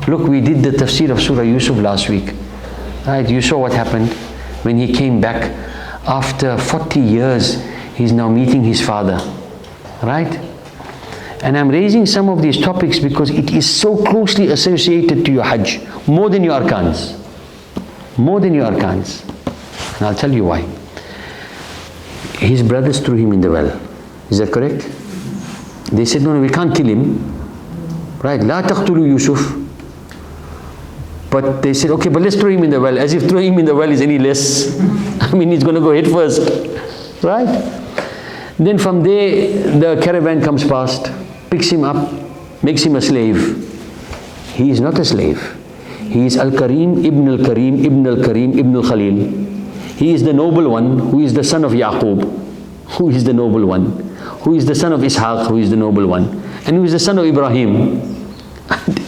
Look, we did the tafsir of Surah Yusuf last week. Right? You saw what happened when he came back. After 40 years, he's now meeting his father. Right? And I'm raising some of these topics because it is so closely associated to your Hajj. More than your arkans. More than your arkans. And I'll tell you why. His brothers threw him in the well. Is that correct? They said, no, we can't kill him. Right? La taqtulu Yusuf. But they said, okay, but let's throw him in the well. As if throwing him in the well is any less. I mean, he's going to go head first. Right? Then from there, the caravan comes past, picks him up, makes him a slave. He is not a slave. He is Al-Karim, Ibn Al-Karim, Ibn Al-Karim, Ibn Al-Khalil. He is the noble one who is the son of Yaqub, who is the noble one, who is the son of Ishaq, who is the noble one, and who is the son of Ibrahim.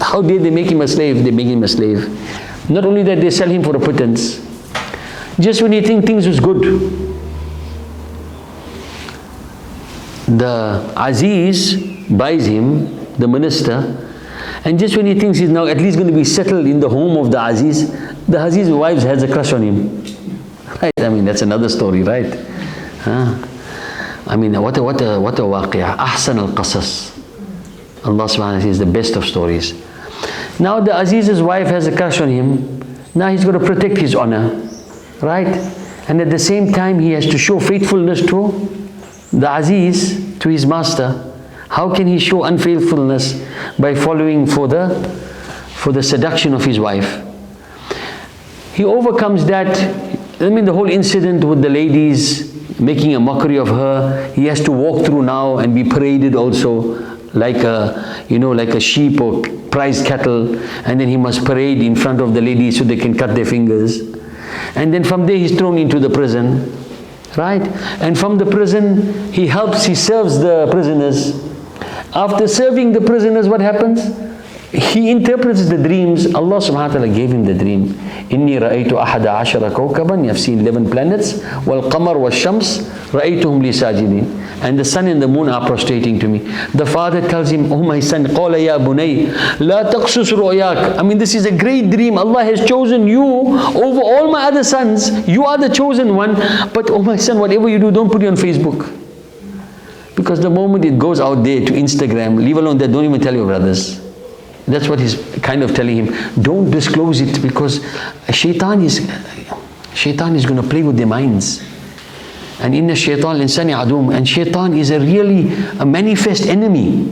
How dare they make him a slave? They make him a slave. Not only that, they sell him for a pittance. Just when you think things was good, the Aziz buys him, the minister, and just when he thinks he's now at least going to be settled in the home of the Aziz's wife has a crush on him. Right? I mean, that's another story, right? I mean, what a waqi'ah. Ahsan al-qasas. Allah subhanahu wa ta'ala is the best of stories. Now the Aziz's wife has a crush on him. Now he's got to protect his honor. Right? And at the same time, he has to show faithfulness to the Aziz, to his master. How can he show unfaithfulness? By following for the seduction of his wife. He overcomes that. I mean, the whole incident with the ladies making a mockery of her, he has to walk through now and be paraded also like a sheep or prized cattle, and then he must parade in front of the ladies so they can cut their fingers. And then from there he's thrown into the prison, right? And from the prison he serves the prisoners. After serving the prisoners, what happens? He interprets the dreams. Allah subhanahu wa ta'ala gave him the dream. Inni ra'aytu ahada ashara kawkaban. I've seen 11 planets. Wal qamar wal shams ra'aytuhum li sajidin. And the sun and the moon are prostrating to me. The father tells him, oh my son, qala ya bunay, la taqsus ru'yak. I mean, this is a great dream. Allah has chosen you over all my other sons. You are the chosen one. But oh my son, whatever you do, don't put it on Facebook. Because the moment it goes out there to Instagram, leave alone that, don't even tell your brothers. That's what he's kind of telling him. Don't disclose it, because shaitan is going to play with their minds. And inna shaitan insani adum. And shaitan is a manifest enemy.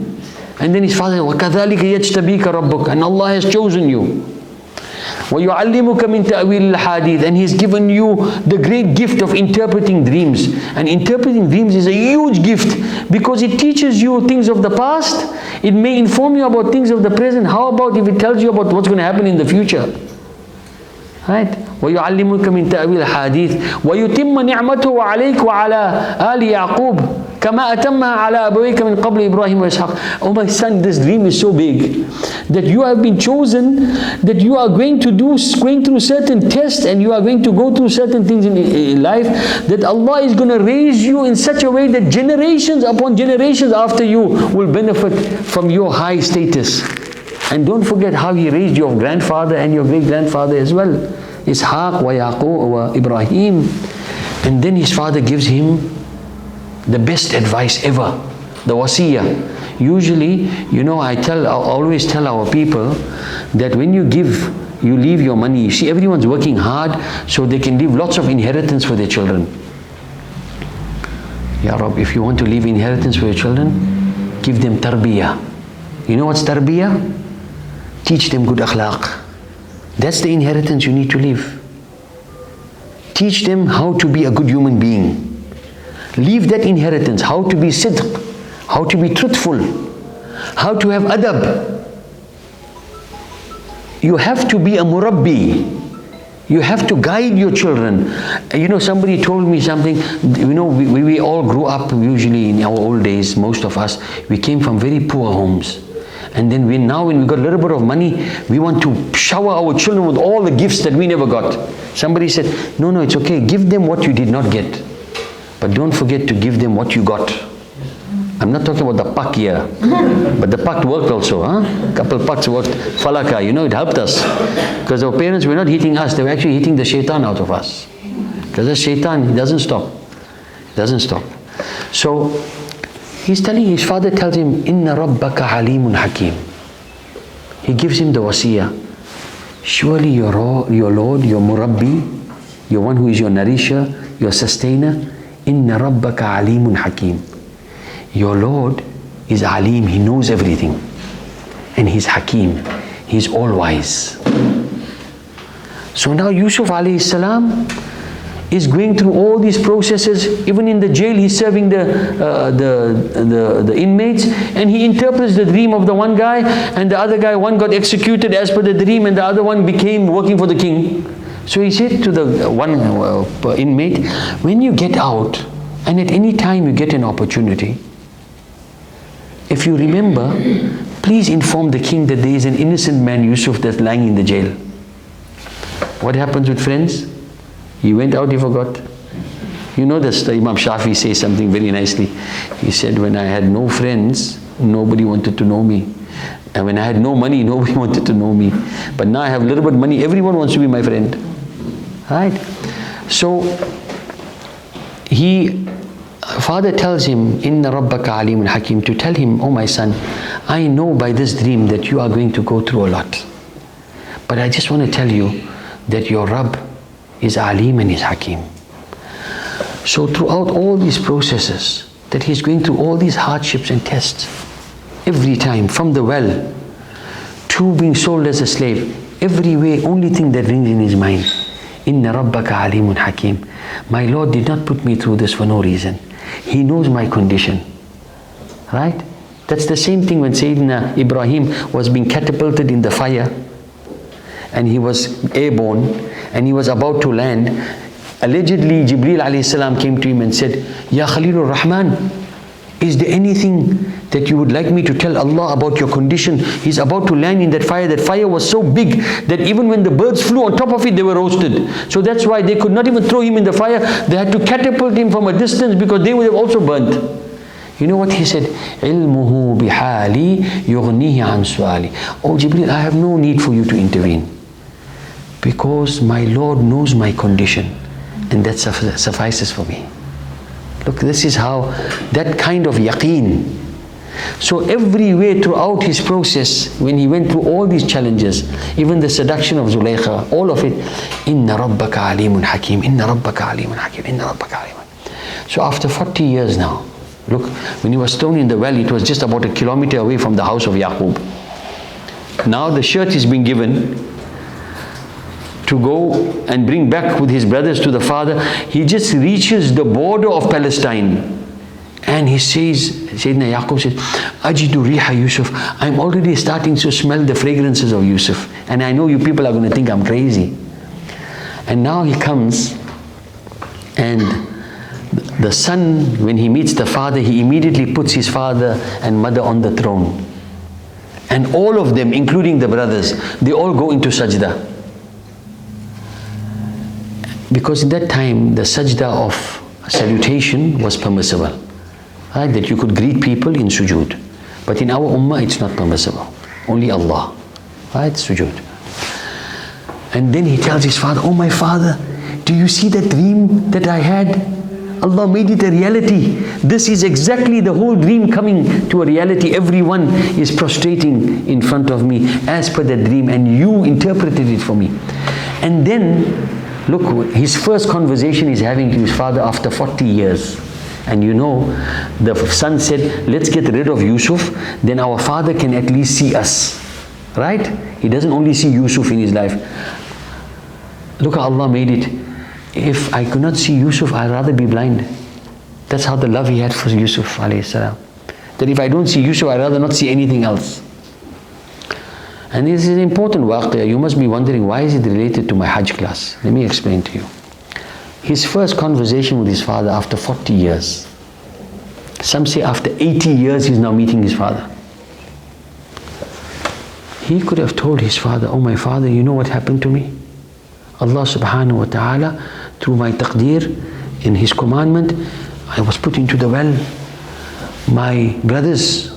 And then his father, وَكَذَلِكَ يَجْتَبِيكَ رَبُّكَ. And Allah has chosen you. وَيُعَلِّمُكَ مِنْ تَأْوِيلِ الْحَادِيثِ. And He's given you the great gift of interpreting dreams. And interpreting dreams is a huge gift, because it teaches you things of the past. It may inform you about things of the present. How about if it tells you about what's going to happen in the future? Right? وَيُعَلِّمُكَ مِنْ تَأْوِيلِ الْحَادِيثِ وَيُتِمَّ نِعْمَتُهُ عَلَيْكَ وَعَلَىٰ آلِ يَعْقُوبَ. كما أتمها على أبويك من قبل إبراهيم وإسحاق. Oh my son, this dream is so big that you have been chosen, that you are going through certain tests, and you are going to go through certain things in life, that Allah is going to raise you in such a way that generations upon generations after you will benefit from your high status. And don't forget how He raised your grandfather and your great-grandfather as well, Ishaq wa Yaqub wa Ibrahim. And then his father gives him the best advice ever, the wasiyah. Usually, I always tell our people that when you leave your money. You see, everyone's working hard so they can leave lots of inheritance for their children. Ya Rab, if you want to leave inheritance for your children, give them tarbiyah. You know what's tarbiyah? Teach them good akhlaq. That's the inheritance you need to leave. Teach them how to be a good human being. Leave that inheritance, how to be sidq, how to be truthful, how to have adab. You have to be a murabbi. You have to guide your children. Somebody told me something. We all grew up, usually in our old days, most of us, we came from very poor homes. And then when we got a little bit of money, we want to shower our children with all the gifts that we never got. Somebody said, no, it's okay. Give them what you did not get. But don't forget to give them what you got. I'm not talking about the pak here. But the pak worked also. Couple paks worked. Falaka, it helped us. Because our parents were not hitting us. They were actually hitting the shaitan out of us. Because the shaitan, he doesn't stop. So, his father tells him, Inna Rabbaka Halimun Hakim. He gives him the wasiyah. Surely your Lord, your Murabbi, your one who is your nourisher, your sustainer, Inna Rabbaka Alimun Hakim. Your Lord is Alim, He knows everything. And He's Hakim, He's all-wise. So now Yusuf alayhi salam is going through all these processes. Even in the jail, he's serving the inmates, and he interprets the dream of the one guy, and the other guy, one got executed as per the dream, and the other one became working for the king. So he said to the one inmate, when you get out, and at any time you get an opportunity, if you remember, please inform the king that there is an innocent man, Yusuf, that's lying in the jail. What happens with friends? He went out, he forgot. That Imam Shafi says something very nicely. He said, when I had no friends, nobody wanted to know me. And when I had no money, nobody wanted to know me. But now I have a little bit of money, everyone wants to be my friend. Right? So, father tells him, Inna Rabbaka Alimun Hakim, to tell him, oh my son, I know by this dream that you are going to go through a lot. But I just want to tell you that your Rabb is Alim and is Hakim. So throughout all these processes, that he's going through all these hardships and tests, every time, from the well to being sold as a slave, every way, only thing that rings in his mind, Inna Rabbaka Alimun Hakim. My Lord did not put me through this for no reason. He knows my condition. Right? That's the same thing when Sayyidina Ibrahim was being catapulted in the fire, and he was airborne, and he was about to land. Allegedly, Jibreel alayhi salam came to him and said, Ya Khalilur Rahman, is there anything that you would like me to tell Allah about your condition? He's about to land in that fire. That fire was so big that even when the birds flew on top of it, they were roasted. So that's why they could not even throw him in the fire. They had to catapult him from a distance because they would have also burnt. You know what he said? Ilmuhu bihali yughnihi an su'ali. Oh Jibreel, I have no need for you to intervene, because my Lord knows my condition, and that suffices for me. Look, this is how, that kind of yaqeen. So every way throughout his process, when he went through all these challenges, even the seduction of Zulaykha, all of it, Inna Rabbaka Alimun Hakim, Inna Rabbaka Alimun Hakim, Inna Rabbaka Alimun. So after 40 years now, look, when he was thrown in the well, it was just about a kilometer away from the house of Yaqub. Now the shirt is being given to go and bring back with his brothers to the father. He just reaches the border of Palestine, and he says, Sayyidina Yaqub says, Ajidu riha Yusuf, I'm already starting to smell the fragrances of Yusuf, and I know you people are going to think I'm crazy. And now he comes, and The son, when he meets the father, he immediately puts his father and mother on the throne. And all of them, including the brothers, they all go into sajda. Because in that time, the sajda of salutation was permissible. Right? That you could greet people in sujood. But in our ummah, it's not permissible. Only Allah. Right? Sujood. And then he tells his father, oh my father, do you see that dream that I had? Allah made it a reality. This is exactly the whole dream coming to a reality. Everyone is prostrating in front of me as per the dream, and you interpreted it for me. And then, look, his first conversation is having to his father after 40 years. And you know, the son said, let's get rid of Yusuf, then our father can at least see us. Right? He doesn't only see Yusuf in his life. Look how Allah made it. If I could not see Yusuf, I'd rather be blind. That's how the love he had for Yusuf alayhi salam. That if I don't see Yusuf, I'd rather not see anything else. And this is an important waqiyah. You must be wondering, why is it related to my Hajj class? Let me explain to you. His first conversation with his father after 40 years. Some say after 80 years he's now meeting his father. He could have told his father, oh my father, you know what happened to me? Allah subhanahu wa ta'ala, through my taqdeer, in His commandment, I was put into the well. My brothers,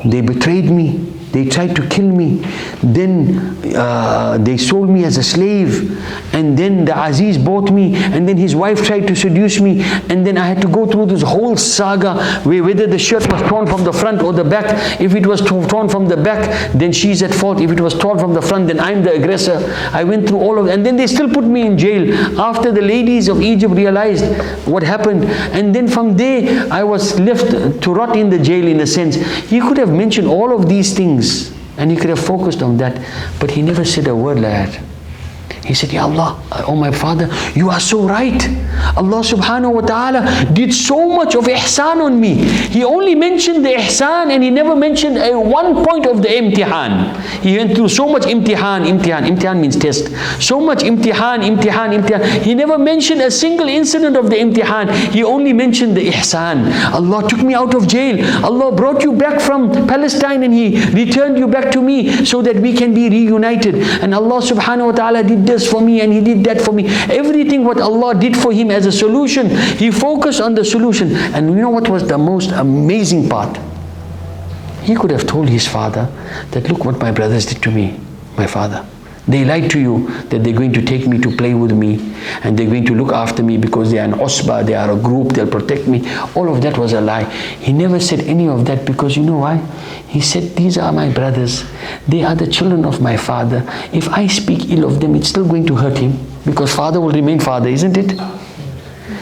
they betrayed me. They tried to kill me. Then they sold me as a slave. And then the Aziz bought me. And then his wife tried to seduce me. And then I had to go through this whole saga where whether the shirt was torn from the front or the back. If it was torn from the back, then she's at fault. If it was torn from the front, then I'm the aggressor. I went through all of it. And then they still put me in jail after the ladies of Egypt realized what happened. And then from there, I was left to rot in the jail in a sense. He could have mentioned all of these things. And he could have focused on that, but he never said a word like that. He said, Ya Allah, oh my father, you are so right. Allah subhanahu wa ta'ala did so much of ihsan on me. He only mentioned the ihsan and he never mentioned one point of the imtihan. He went through so much imtihan means test. So much imtihan. He never mentioned a single incident of the imtihan. He only mentioned the ihsan. Allah took me out of jail. Allah brought you back from Palestine and He returned you back to me so that we can be reunited. And Allah subhanahu wa ta'ala did this for me and He did that for me. Everything what Allah did for him as a solution, he focused on the solution. And you know what was the most amazing part? He could have told his father that, look what my brothers did to me, my father. They lied to you that they're going to take me to play with me and they're going to look after me because they are an usba, they are a group, they'll protect me. All of that was a lie. He never said any of that because you know why? He said, these are my brothers. They are the children of my father. If I speak ill of them, it's still going to hurt him because father will remain father, isn't it?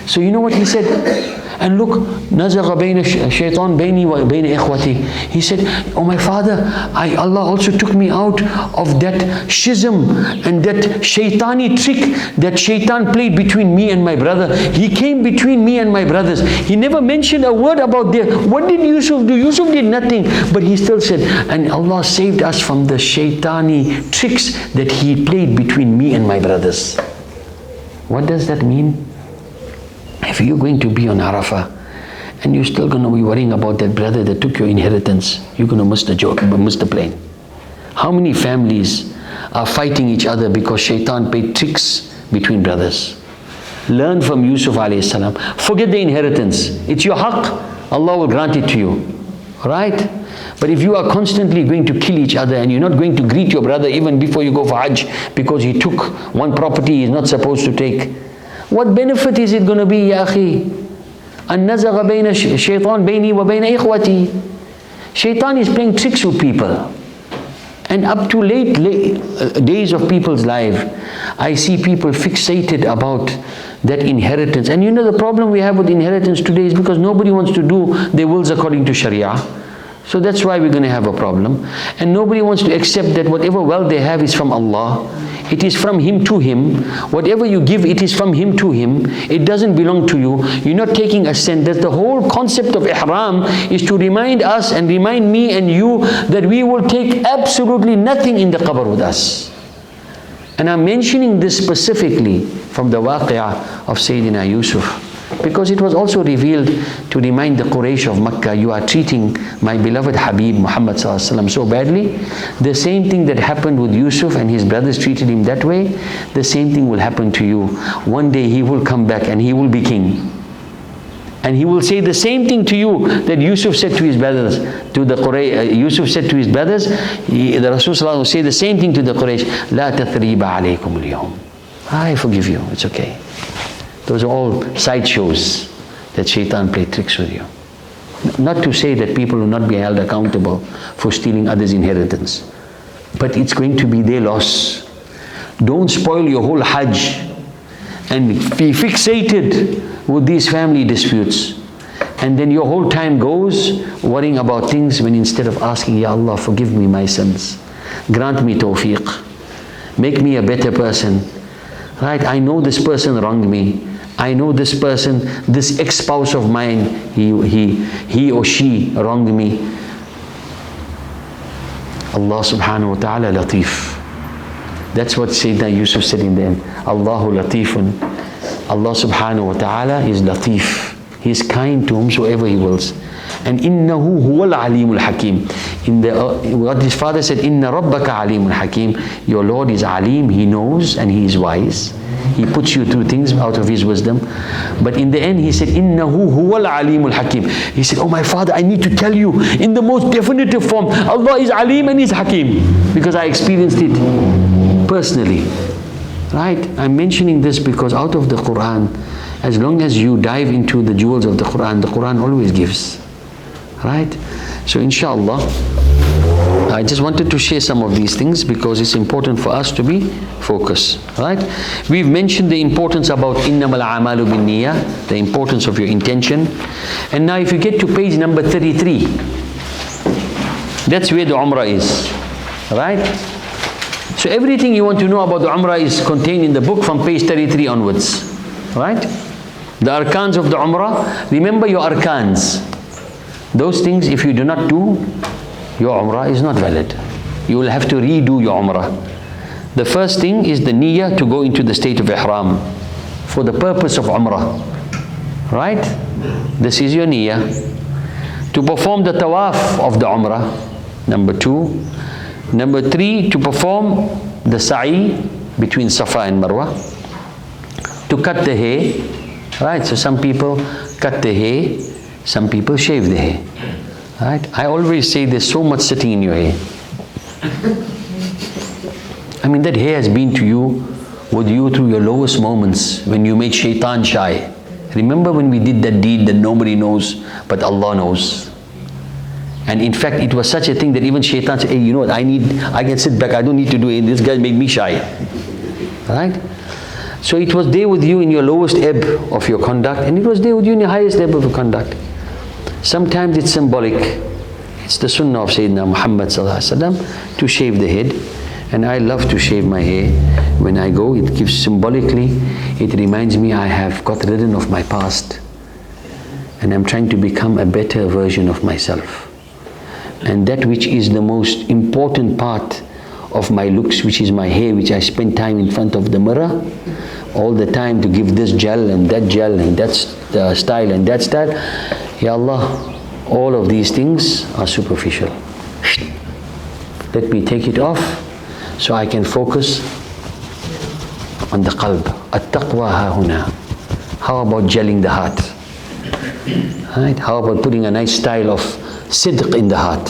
So you know what he said? And look, نَزَغَ بَيْنَ الشَّيْطَانِ بَيْنِي وَبَيْنَ إِخْوَتِي. He said, oh my father, Allah also took me out of that schism and that shaitani trick that shaitan played between me and my brother. He came between me and my brothers. He never mentioned a word about that. What did Yusuf do? Yusuf did nothing. But he still said, and Allah saved us from the shaitani tricks that he played between me and my brothers. What does that mean? If you're going to be on Arafah and you're still going to be worrying about that brother that took your inheritance, you're going to miss the plane. How many families are fighting each other because shaitan played tricks between brothers? Learn from Yusuf alayhi salam. Forget the inheritance. It's your haqq. Allah will grant it to you. Right? But if you are constantly going to kill each other and you're not going to greet your brother even before you go for Hajj because he took one property he's not supposed to take, what benefit is it going to be, ya akhi? أَن نَزَغَ بَيْنَ الشَّيْطَانِ بَيْنِي وَبَيْنَ إِخْوَتِي. Shaitan is playing tricks with people. And up to late days of people's life, I see people fixated about that inheritance. And you know the problem we have with inheritance today is because nobody wants to do their wills according to Sharia. So that's why we're going to have a problem. And nobody wants to accept that whatever wealth they have is from Allah. It is from Him to Him. Whatever you give, it is from Him to Him. It doesn't belong to you. You're not taking a cent. That's the whole concept of Ihram, is to remind us and remind me and you that we will take absolutely nothing in the qabr with us. And I'm mentioning this specifically from the waqiyah of Sayyidina Yusuf. Because it was also revealed to remind the Quraysh of Makkah, you are treating my beloved Habib Muhammad sallallahu alaihi wasallam so badly. The same thing that happened with Yusuf and his brothers treated him that way, the same thing will happen to you. One day he will come back and he will be king. And he will say the same thing to you that Yusuf said to his brothers, to the Quraysh. Yusuf said to his brothers, the Rasul sallallahu will say the same thing to the Quraysh. La tathriba alaykum al-yawm. I forgive you, it's okay. Those are all sideshows that Shaitan played tricks with you. Not to say that people will not be held accountable for stealing others' inheritance, but it's going to be their loss. Don't spoil your whole Hajj and be fixated with these family disputes. And then your whole time goes worrying about things when instead of asking, Ya Allah, forgive me my sins. Grant me tawfiq. Make me a better person. Right? I know this person wronged me. I know this person, this ex-spouse of mine, he or she wronged me. Allah subhanahu wa ta'ala latif. That's what Sayyidina Yusuf said in the end. Allahu latifun. Allah subhanahu wa ta'ala is latif. He is kind to whomsoever He wills. And innahu huwal alimul hakim. What his father said, inna rabbaka alimul hakim. Your Lord is alim, He knows and He is wise. He puts you through things out of His wisdom. But in the end He said, innahu huwal alimul hakim. He said, oh my father, I need to tell you in the most definitive form, Allah is alim and He's hakim. Because I experienced it personally. Right? I'm mentioning this because out of the Quran, as long as you dive into the jewels of the Quran always gives. Right? So inshallah, I just wanted to share some of these things because it's important for us to be focused. Right? We've mentioned the importance about innamal a'malu bin niyyah, the importance of your intention. And now if you get to page number 33, that's where the Umrah is. Right? So everything you want to know about the Umrah is contained in the book from page 33 onwards. Right? The arkans of the Umrah, remember your arkans. Those things, if you do not do, your Umrah is not valid. You will have to redo your Umrah. The first thing is the niyyah to go into the state of Ihram for the purpose of Umrah. Right? This is your niyyah. To perform the tawaf of the Umrah. Number 2. Number 3, to perform the sa'i between Safa and Marwa. To cut the hair. Right? So some people cut the hair, some people shave the hair. Right? I always say there's so much sitting in your hair. I mean, that hair has been with you through your lowest moments when you made shaitan shy. Remember when we did that deed that nobody knows but Allah knows. And in fact, it was such a thing that even shaitan said, hey, you know what, I can sit back, I don't need to do it. This guy made me shy. Right? So it was there with you in your lowest ebb of your conduct, and it was there with you in your highest ebb of your conduct. Sometimes it's symbolic. It's the sunnah of Sayyidina Muhammad sallallahu alaihi wasallam to shave the head. And I love to shave my hair. When I go, it gives symbolically, it reminds me I have got rid of my past. And I'm trying to become a better version of myself. And that which is the most important part of my looks, which is my hair, which I spend time in front of the mirror, all the time to give this gel and that style and that style. Ya Allah, all of these things are superficial. Let me take it off so I can focus on the qalb. At-taqwa ha-huna. How about gelling the heart? Right? How about putting a nice style of sidq in the heart?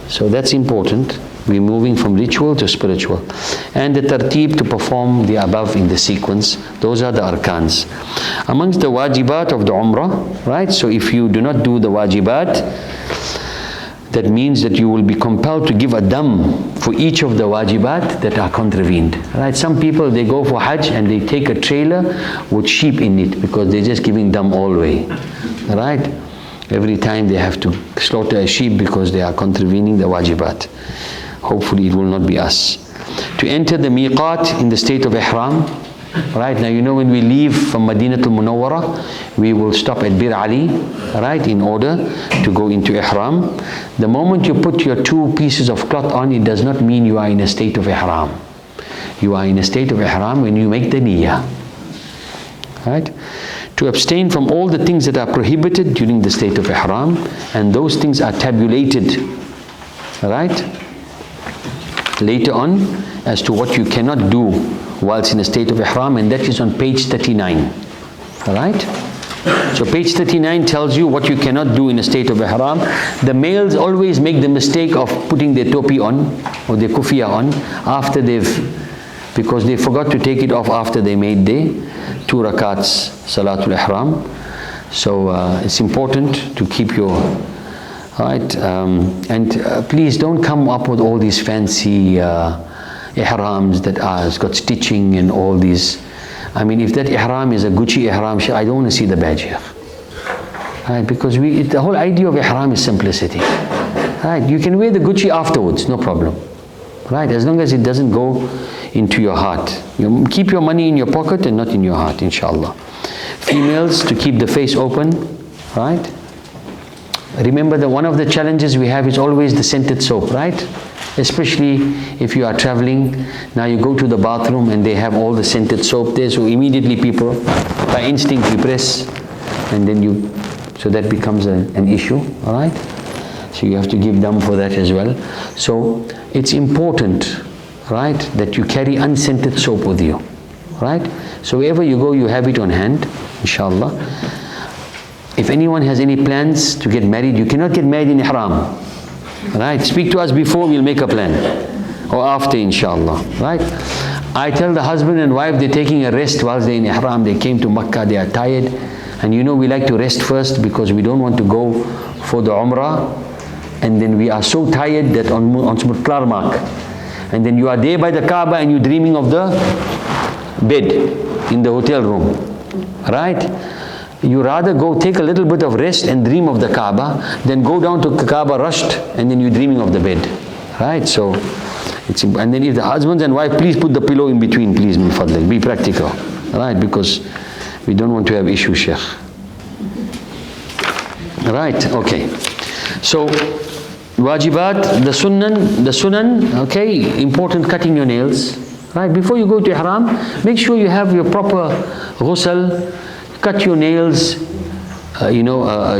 So that's important. We're moving from ritual to spiritual. And the tartib to perform the above in the sequence. Those are the arkans. Amongst the wajibat of the Umrah, right? So if you do not do the wajibat, that means that you will be compelled to give a dam for each of the wajibat that are contravened. Right? Some people, they go for Hajj and they take a trailer with sheep in it because they're just giving dam all the way. Right? Every time they have to slaughter a sheep because they are contravening the wajibat. Hopefully it will not be us. To enter the miqat in the state of Ihram. Right, now you know when we leave from Madina to Munawwara, we will stop at Bir Ali, right, in order to go into Ihram. The moment you put your 2 pieces of cloth on, it does not mean you are in a state of Ihram. You are in a state of Ihram when you make the niyyah. Right? to abstain from all the things that are prohibited during the state of Ihram, and those things are tabulated, right, later on as to what you cannot do whilst in a state of Ihram, and that is on page 39. Alright? So page 39 tells you what you cannot do in a state of Ihram. The males always make the mistake of putting their topi on or their kufiya on after because they forgot to take it off after they made their 2 rakats Salatul Ihram. So it's important to keep your, right, and please don't come up with all these fancy Ihrams that has got stitching and all these. I mean, if that Ihram is a Gucci Ihram, I don't want to see the badge here. Right, because the whole idea of Ihram is simplicity. Right, you can wear the Gucci afterwards, no problem. Right, as long as it doesn't go into your heart. You keep your money in your pocket and not in your heart, inshallah. Females, to keep the face open, right? Remember that one of the challenges we have is always the scented soap, right? Especially if you are traveling. Now you go to the bathroom and they have all the scented soap there, so immediately people, by instinct, you press, and then so that becomes an issue, all right? So you have to give them for that as well. So it's important, right, that you carry unscented soap with you, right? So wherever you go, you have it on hand, inshallah. If anyone has any plans to get married, you cannot get married in Ihram. Right? Speak to us before, we'll make a plan. Or after, inshallah. Right? I tell the husband and wife, they're taking a rest whilst they're in Ihram. They came to Makkah, they are tired. And you know we like to rest first because we don't want to go for the Umrah. And then we are so tired that on Tarmac. And then you are there by the Kaaba and you're dreaming of the bed in the hotel room. Right? You rather go take a little bit of rest and dream of the Kaaba than go down to Kaaba rushed and then you're dreaming of the bed. Right? So, and then if the husbands and wife, please put the pillow in between, please, min fadlik. Be practical. Right? Because we don't want to have issues, Sheikh. Right? Okay. So, wajibat, the sunan, okay, important, cutting your nails. Right? Before you go to Ihram, make sure you have your proper ghusl. Cut your nails,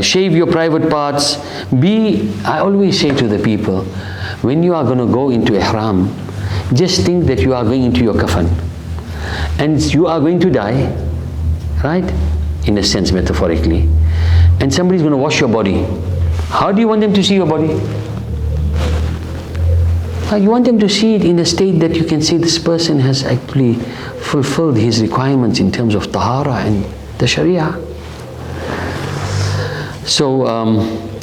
shave your private parts. I always say to the people, when you are going to go into Ihram, just think that you are going into your kafan. And you are going to die, right? In a sense, metaphorically. And somebody's going to wash your body. How do you want them to see your body? You want them to see it in a state that you can say this person has actually fulfilled his requirements in terms of tahara and the Sharia. So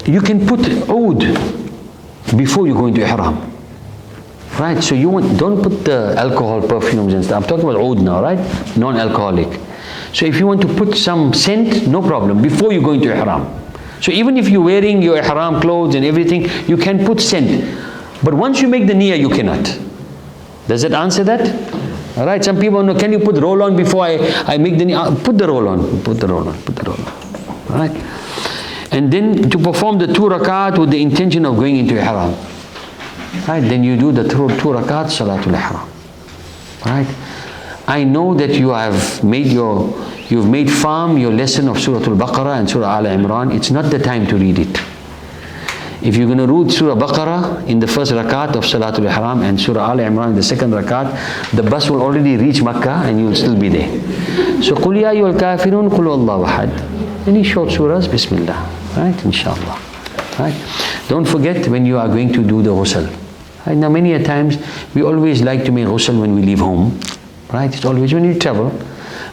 you can put oud before you go into Ihram. Right? So don't put the alcohol perfumes and stuff. I'm talking about oud now, right? Non-alcoholic. So if you want to put some scent, no problem, before you go into Ihram. So even if you're wearing your Ihram clothes and everything, you can put scent. But once you make the niyyah, you cannot. Does that answer that? Alright, some people know, can you put roll on before I make the niyyah? Put the roll on, put the roll on, put the roll on. Alright? And then to perform the 2 rakat with the intention of going into Ihram. Right? Then you do the 2 rakat Salatul Ihram. Right? I know that you've made firm your lesson of Surah Al-Baqarah and Surah Al-Imran. It's not the time to read it. If you're going to read Surah Baqarah in the first rakat of Salatul Ihram and Surah Al-Imran in the second rakat, the bus will already reach Makkah and you will still be there. So, قُلْ يَا أَيُّهَا الْكَافِرُونَ قُلْ وَاللَّهُ أَحَدٌ. Any short surahs, Bismillah. Right? Inshallah. Right? Don't forget when you are going to do the ghusl. Right? Now many a times, we always like to make ghusl when we leave home. Right? It's always when you travel.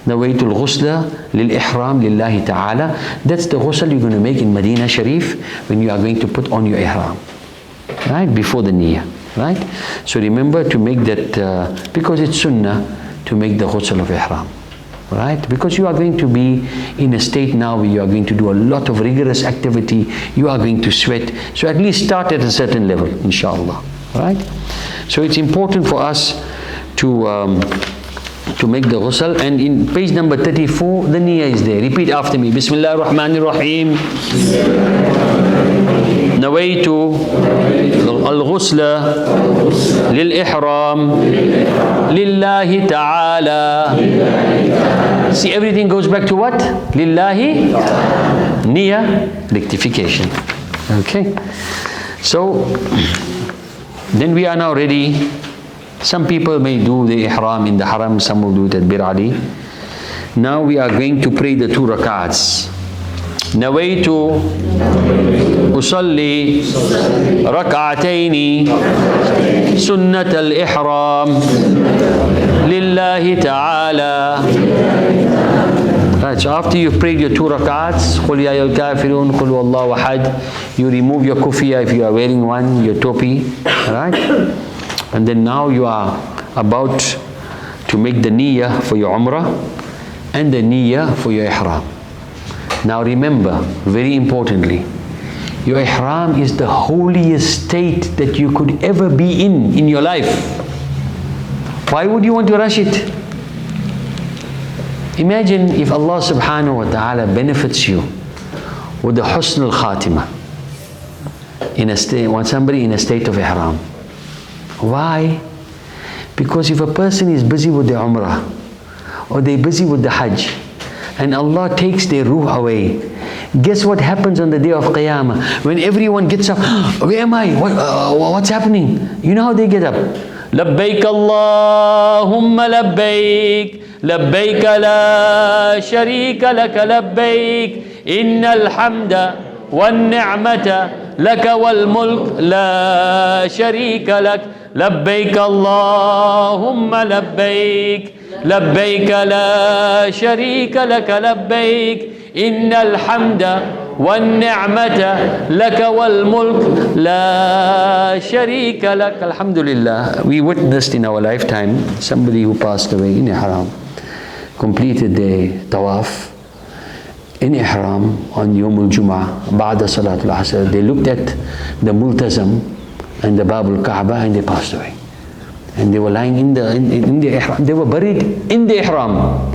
Nawaitul ghusla lil ihram lillahi ta'ala. That's the ghusl you're going to make in Madina Sharif when you are going to put on your ihram. Right? Before the niyyah. Right? So remember to make that, because it's sunnah to make the ghusl of ihram. Right? Because you are going to be in a state now where you are going to do a lot of rigorous activity. You are going to sweat. So at least start at a certain level, inshallah. Right? So it's important for us to to make the ghusl. And in page number 34, the niyyah is there. Repeat after me. Bismillah ar-Rahman ar-Rahim. Nawaitu al-ghusla lil-ihram lillahi ta'ala. See, everything goes back to what? Lillahi. Niyyah, rectification. Okay. So, then we are now ready. Some people may do the ihram in the haram, some will do it at Bir Ali. Now we are going to pray the 2 rak'ats. Nawaitu usalli rak'ataini sunnat al-ihram lillahi ta'ala. Right, so after you've prayed your 2 rak'ats, Qul ya ayyuhal kafirun, Qul huwallahu ahad, you remove your kufiya if you are wearing one, your topi, right? And then now you are about to make the niyyah for your umrah and the niyyah for your ihram. Now remember, very importantly, your ihram is the holiest state that you could ever be in your life. Why would you want to rush it? Imagine if Allah subhanahu wa ta'ala benefits you with the husn al-khatimah in a state, when somebody in a state of ihram. Why? Because if a person is busy with the umrah or they're busy with the hajj and Allah takes their ruh away, guess what happens on the day of Qiyamah? When everyone gets up, where am I? What's happening? You know how they get up? Labbaik Allahumma labbaik, labbaik la sharika laka labbaik, innal hamda wan ni'mata laka wal mulk la sharika lak. لبيك اللهم لبيك لبيك لا شريك لك لبيك إن الحمد والنعمة لك والملك لا شريك لك. Alhamdulillah, we witnessed in our lifetime somebody who passed away in Ihram, completed the tawaf in Ihram on Yawm al-Jum'ah, Ba'da Salat al-Asr. They looked at the multazam and the Babul Kaaba and they passed away. And they were lying in the ihram. They were buried in the ihram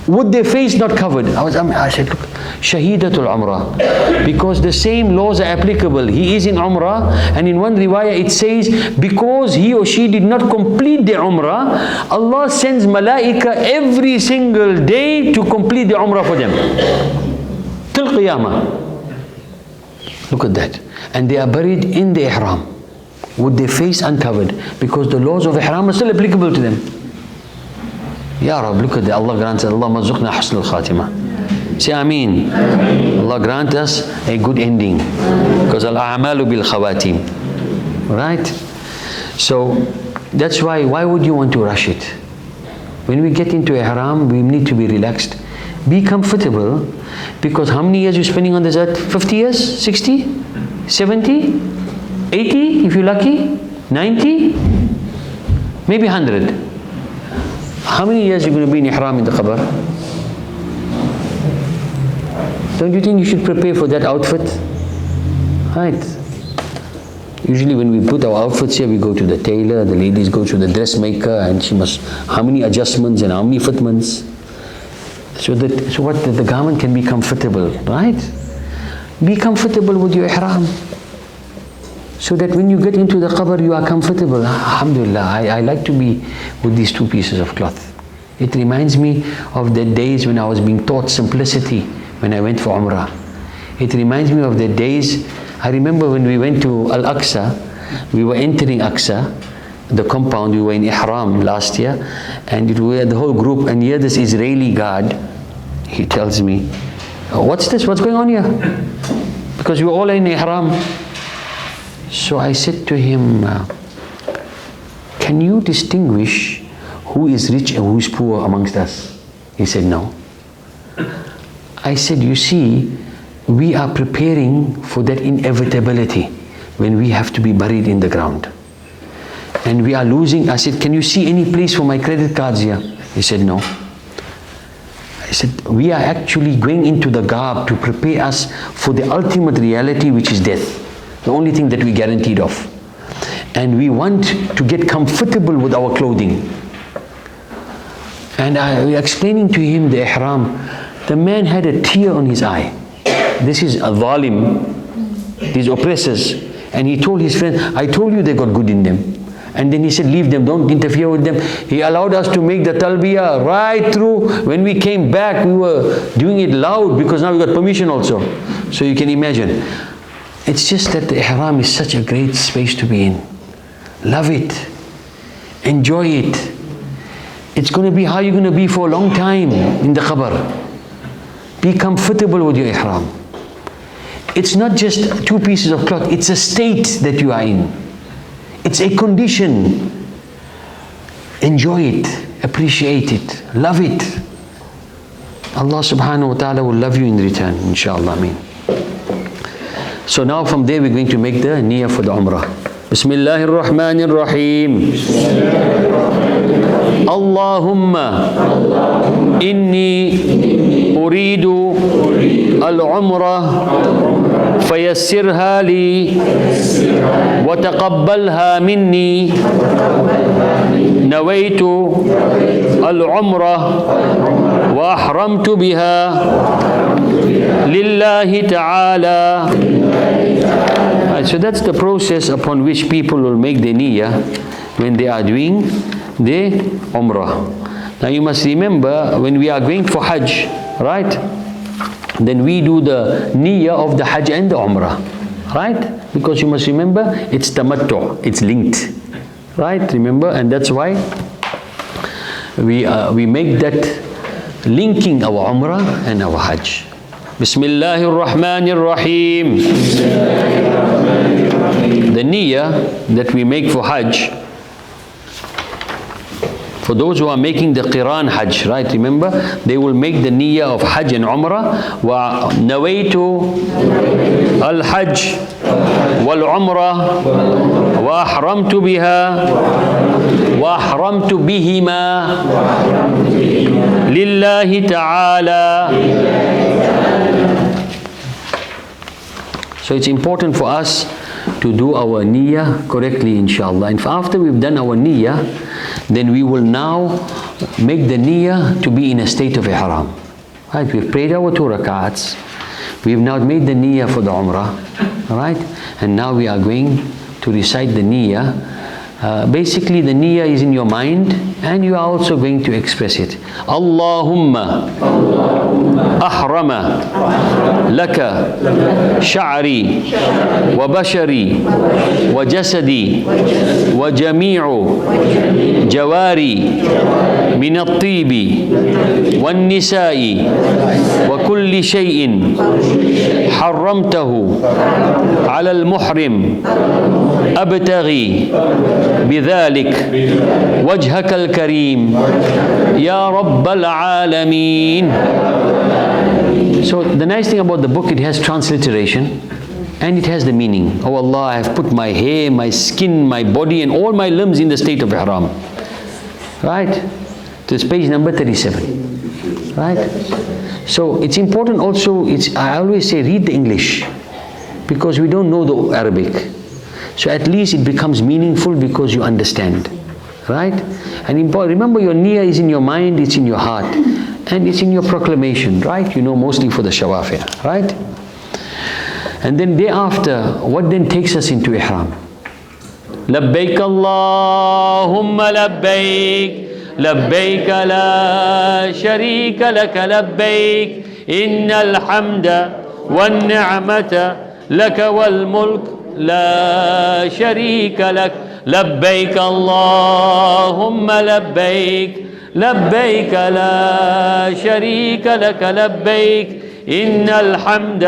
with their face not covered. I said, look, Shahidatul Umrah. Because the same laws are applicable. He is in Umrah, and in one riwayah it says, because he or she did not complete the Umrah, Allah sends malaika every single day to complete the Umrah for them. Till Qiyamah. Look at that. And they are buried in the ihram with their face uncovered, because the laws of ihram are still applicable to them. Ya Rab, look at that. Allah grants us, Allahumma zuqna husn al-khatimah. Say Ameen. Allah grant us a good ending, because al-a'malu bil khawatim. Right? So that's why would you want to rush it? When we get into ihram, we need to be relaxed, be comfortable, because how many years you're spending on this earth? 50 years? 60? 70? 80 if you're lucky, 90, maybe 100. How many years are you going to be in ihram in the qabr? Don't you think you should prepare for that outfit? Right. Usually when we put our outfits here, we go to the tailor, the ladies go to the dressmaker, and she must, how many adjustments and how many fitments, so that the garment can be comfortable, right? Be comfortable with your ihram, so that when you get into the qabr, you are comfortable. Alhamdulillah, I like to be with these 2 pieces of cloth. It reminds me of the days when I was being taught simplicity when I went for Umrah. It reminds me of the days, I remember when we went to Al-Aqsa, we were entering Aqsa, the compound, we were in Ihram last year, and we had the whole group, and here this Israeli guard, he tells me, what's this, what's going on here? Because we were all in Ihram. So I said to him, can you distinguish who is rich and who is poor amongst us? He said, no. I said, you see, we are preparing for that inevitability when we have to be buried in the ground. And we are losing. I said, can you see any place for my credit cards here? He said, no. I said, we are actually going into the garb to prepare us for the ultimate reality, which is death. The only thing that we guaranteed of. And we want to get comfortable with our clothing. And I was explaining to him the ihram. The man had a tear on his eye. This is a zalim, these oppressors. And he told his friend, I told you they got good in them. And then he said, leave them, don't interfere with them. He allowed us to make the talbiyah right through. When we came back, we were doing it loud because now we got permission also. So you can imagine. It's just that the ihram is such a great space to be in. Love it. Enjoy it. It's going to be how you're going to be for a long time in the qabr. Be comfortable with your ihram. It's not just two pieces of cloth. It's a state that you are in. It's a condition. Enjoy it. Appreciate it. Love it. Allah subhanahu wa ta'ala will love you in return. Inshallah. Ameen. So now from there we're going to make the niyyah for the umrah. Bismillahir Rahmanir Rahim. Allahumma inni uridu al-umrah fayassirha li wa taqabbalha minni nawaitu al-umrah wa ahramtu biha lillahi ta'ala. So that's the process upon which people will make the niyyah when they are doing the umrah. Now you must remember, when we are going for Hajj, right? Then we do the niyyah of the Hajj and the umrah, right? Because you must remember, it's tamattu, it's linked, right? Remember, and that's why we make that linking our umrah and our Hajj. Bismillahir Rahmanir Rahim. The niyyah that we make for Hajj, for those who are making the Qiran Hajj, right? Remember, they will make the niyyah of Hajj and Umrah. Wa nawaitu al-Hajj wal-Umrah wa ahramtu biha wa ahramtu bihima lillahi ta'ala. So it's important for us to do our niyyah correctly, inshallah. And after we've done our niyyah, then we will now make the niyyah to be in a state of ihram. Right? We've prayed our 2 rak'ats. We've now made the niyyah for the umrah. Right? And now we are going to recite the niyyah. Basically the niyyah is in your mind and you are also going to express it. Allahumma ahrama laka sha'ri wa bashari wa jasadi wa jami'u jawari min at-tibi wan nisa'i wa kulli shay'in harramtahu ala al-muhrim abtaghi بذلك وجهك الكريم يا رب العالمين. So the nice thing about the book, it has transliteration and it has the meaning. Oh Allah, I have put my hair, my skin, my body and all my limbs in the state of ihram. Right? So it's page number 37. Right? So it's important also, I always say read the English because we don't know the Arabic. So at least it becomes meaningful because you understand, right? And remember, your niyyah is in your mind, it's in your heart, and it's in your proclamation, right? You know, mostly for the shawafir, right? And then thereafter, what then takes us into ihram? Labbaik Allahumma labbaik, labbaik la sharika laka labbaik, innal hamda wan ni'mata laka wal mulk لا شريك لك لبيك اللهم لبيك لبيك لا شريك لك لبيك إن الحمد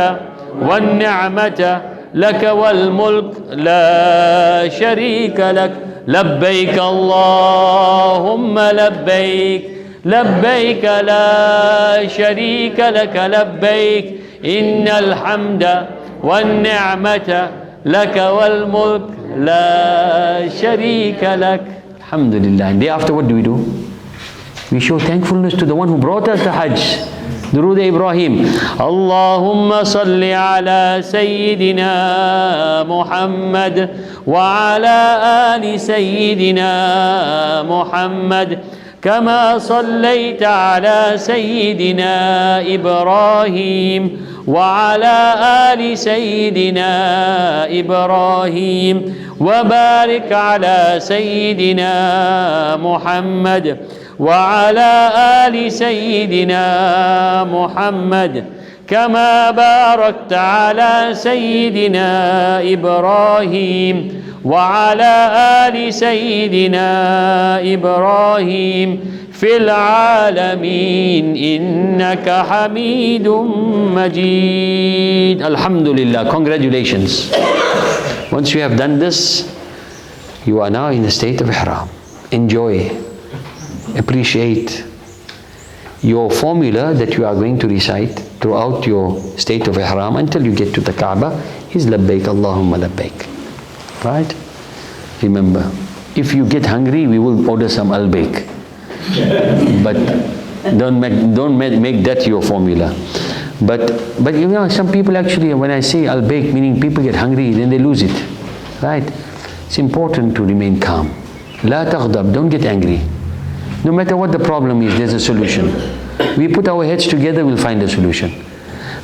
والنعمة لك والملك لا شريك لك لبيك اللهم لبيك لبيك لا شريك لك لبيك إن الحمد والنعمة لك والملك لا شريك لك. Alhamdulillah. And thereafter what do? We show thankfulness to the one who brought us the Hajj. Durood Ibrahim. Allahumma salli ala Sayyidina Muhammad wa ala ali Sayyidina Muhammad كما صليت على سيدنا إبراهيم وعلى آل سيدنا إبراهيم وبارك على سيدنا محمد وعلى آل سيدنا محمد كما باركت على سيدنا إبراهيم وعلى آل سيدنا إبراهيم في العالمين إنك حميد مجيد. Alhamdulillah, congratulations. Once you have done this, you are now in a state of ihram. Enjoy, appreciate your formula that you are going to recite throughout your state of ihram until you get to the Kaaba is labbaik Allahumma labbaik. Right? Remember, if you get hungry, we will order some albaik. But don't make that your formula. But you know, some people actually, when I say albaik, meaning people get hungry, then they lose it. Right? It's important to remain calm. La taghdab, don't get angry. No matter what the problem is, there's a solution. We put our heads together, we'll find a solution.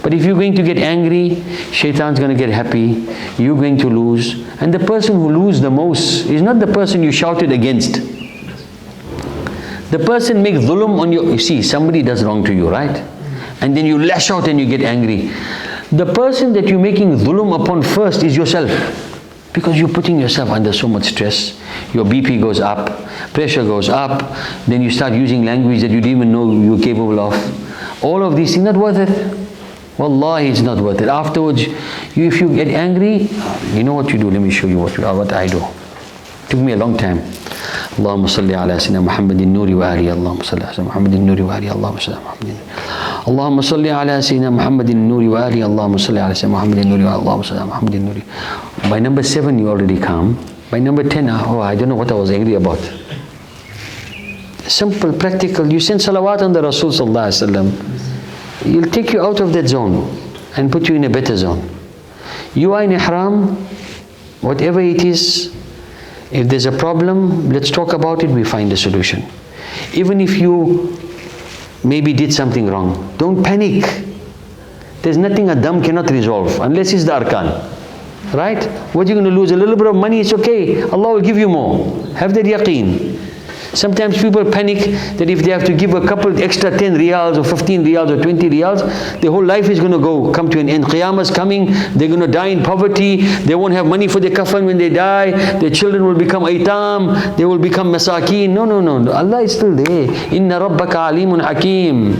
But if you're going to get angry, shaitan's going to get happy, you're going to lose. And the person who loses the most is not the person you shouted against. The person makes dhulm on you see, somebody does wrong to you, right? And then you lash out and you get angry. The person that you're making dhulm upon first is yourself. Because you're putting yourself under so much stress. Your BP goes up, pressure goes up, then you start using language that you didn't even know you were capable of. All of these things, not worth it. Wallahi, it's not worth it. Afterwards, if you get angry, you know what you do. Let me show you what I do. It took me a long time. اللهم صل على سيدنا محمد النور وآله اللهم صل على سيدنا محمد النور وآله اللهم صل على محمد اللهم صل على سيدنا محمد النور وآله اللهم صل على سيدنا محمد النور وآله اللهم صل على محمد النور. By number 7 you already calm. By number 10, I don't know what I was angry about. Simple, practical. You send salawat on the Rasul sallallahu alaihi wasallam. He'll take you out of that zone and put you in a better zone. You are in ihram, whatever it is. If there's a problem, let's talk about it, we find a solution. Even if you maybe did something wrong, don't panic. There's nothing a dam cannot resolve, unless it's the arkan. Right? What are you going to lose? A little bit of money, it's okay. Allah will give you more. Have that yaqeen. Sometimes people panic that if they have to give a couple extra 10 riyals or 15 riyals or 20 riyals, their whole life is going to come to an end. Qiyamah's coming, they're going to die in poverty, they won't have money for their kafan when they die, their children will become aitam, they will become masakeen. No. Allah is still there. Inna rabbaka alimun hakim.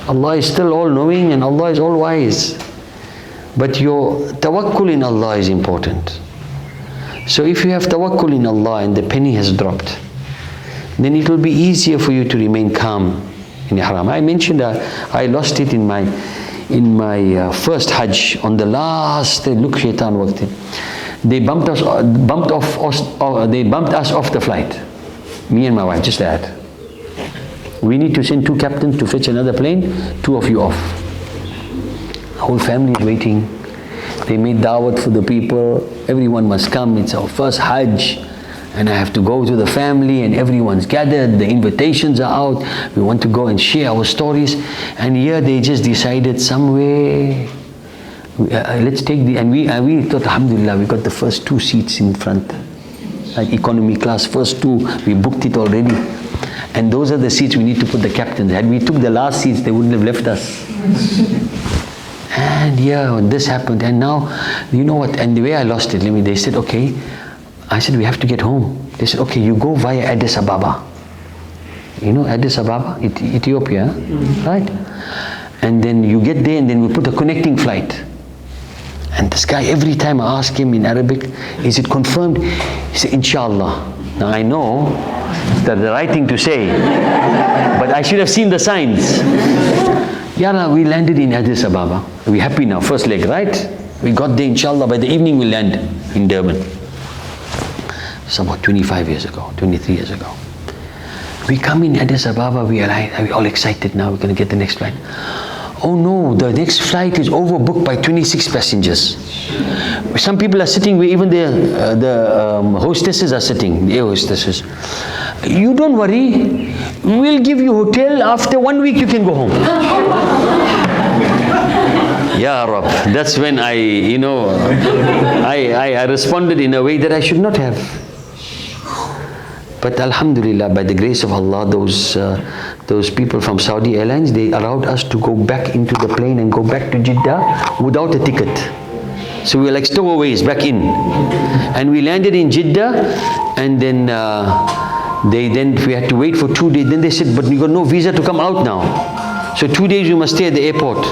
Allah is still all knowing and Allah is all wise. But your tawakkul in Allah is important. So if you have tawakkul in Allah and the penny has dropped, then it will be easier for you to remain calm in ihram. I mentioned I lost it in my first Hajj. On the last day, look, shaitan worked it. They bumped us off the flight. Me and my wife, just that. We need to send 2 captains to fetch another plane, 2 of you off. The whole family is waiting. They made dawat for the people. Everyone must come. It's our first Hajj. And I have to go to the family and everyone's gathered. The invitations are out. We want to go and share our stories. And here they just decided somewhere, let's take and we thought, alhamdulillah, we got the first 2 seats in front. Like economy class, first 2, we booked it already. And those are the seats we need to put the captains. Had we took the last seats, they wouldn't have left us. And yeah, this happened. And now, you know what, and the way I lost it, they said, okay. I said, we have to get home. They said, okay, you go via Addis Ababa. You know Addis Ababa, Ethiopia, right? And then you get there and then we put a connecting flight. And this guy, every time I ask him in Arabic, is it confirmed? He said, Inshallah. Now I know that's the right thing to say, but I should have seen the signs. Yalla, we landed in Addis Ababa. We're happy now, first leg, right? We got there, inshallah, by the evening we land in Durban. It's about 25 years ago, 23 years ago. We come in Addis Ababa, we are all excited now, we're going to get the next flight. Oh no, the next flight is overbooked by 26 passengers. Some people are sitting where even the hostesses are sitting, the air hostesses. You don't worry, we'll give you hotel, after 1 week you can go home. Ya Rab, that's when I responded in a way that I should not have. But Alhamdulillah, by the grace of Allah, those people from Saudi Airlines, they allowed us to go back into the plane and go back to Jeddah without a ticket. So we were like stowaways back in. And we landed in Jeddah, and then we had to wait for 2 days. Then they said, but we got no visa to come out now. So 2 days we must stay at the airport.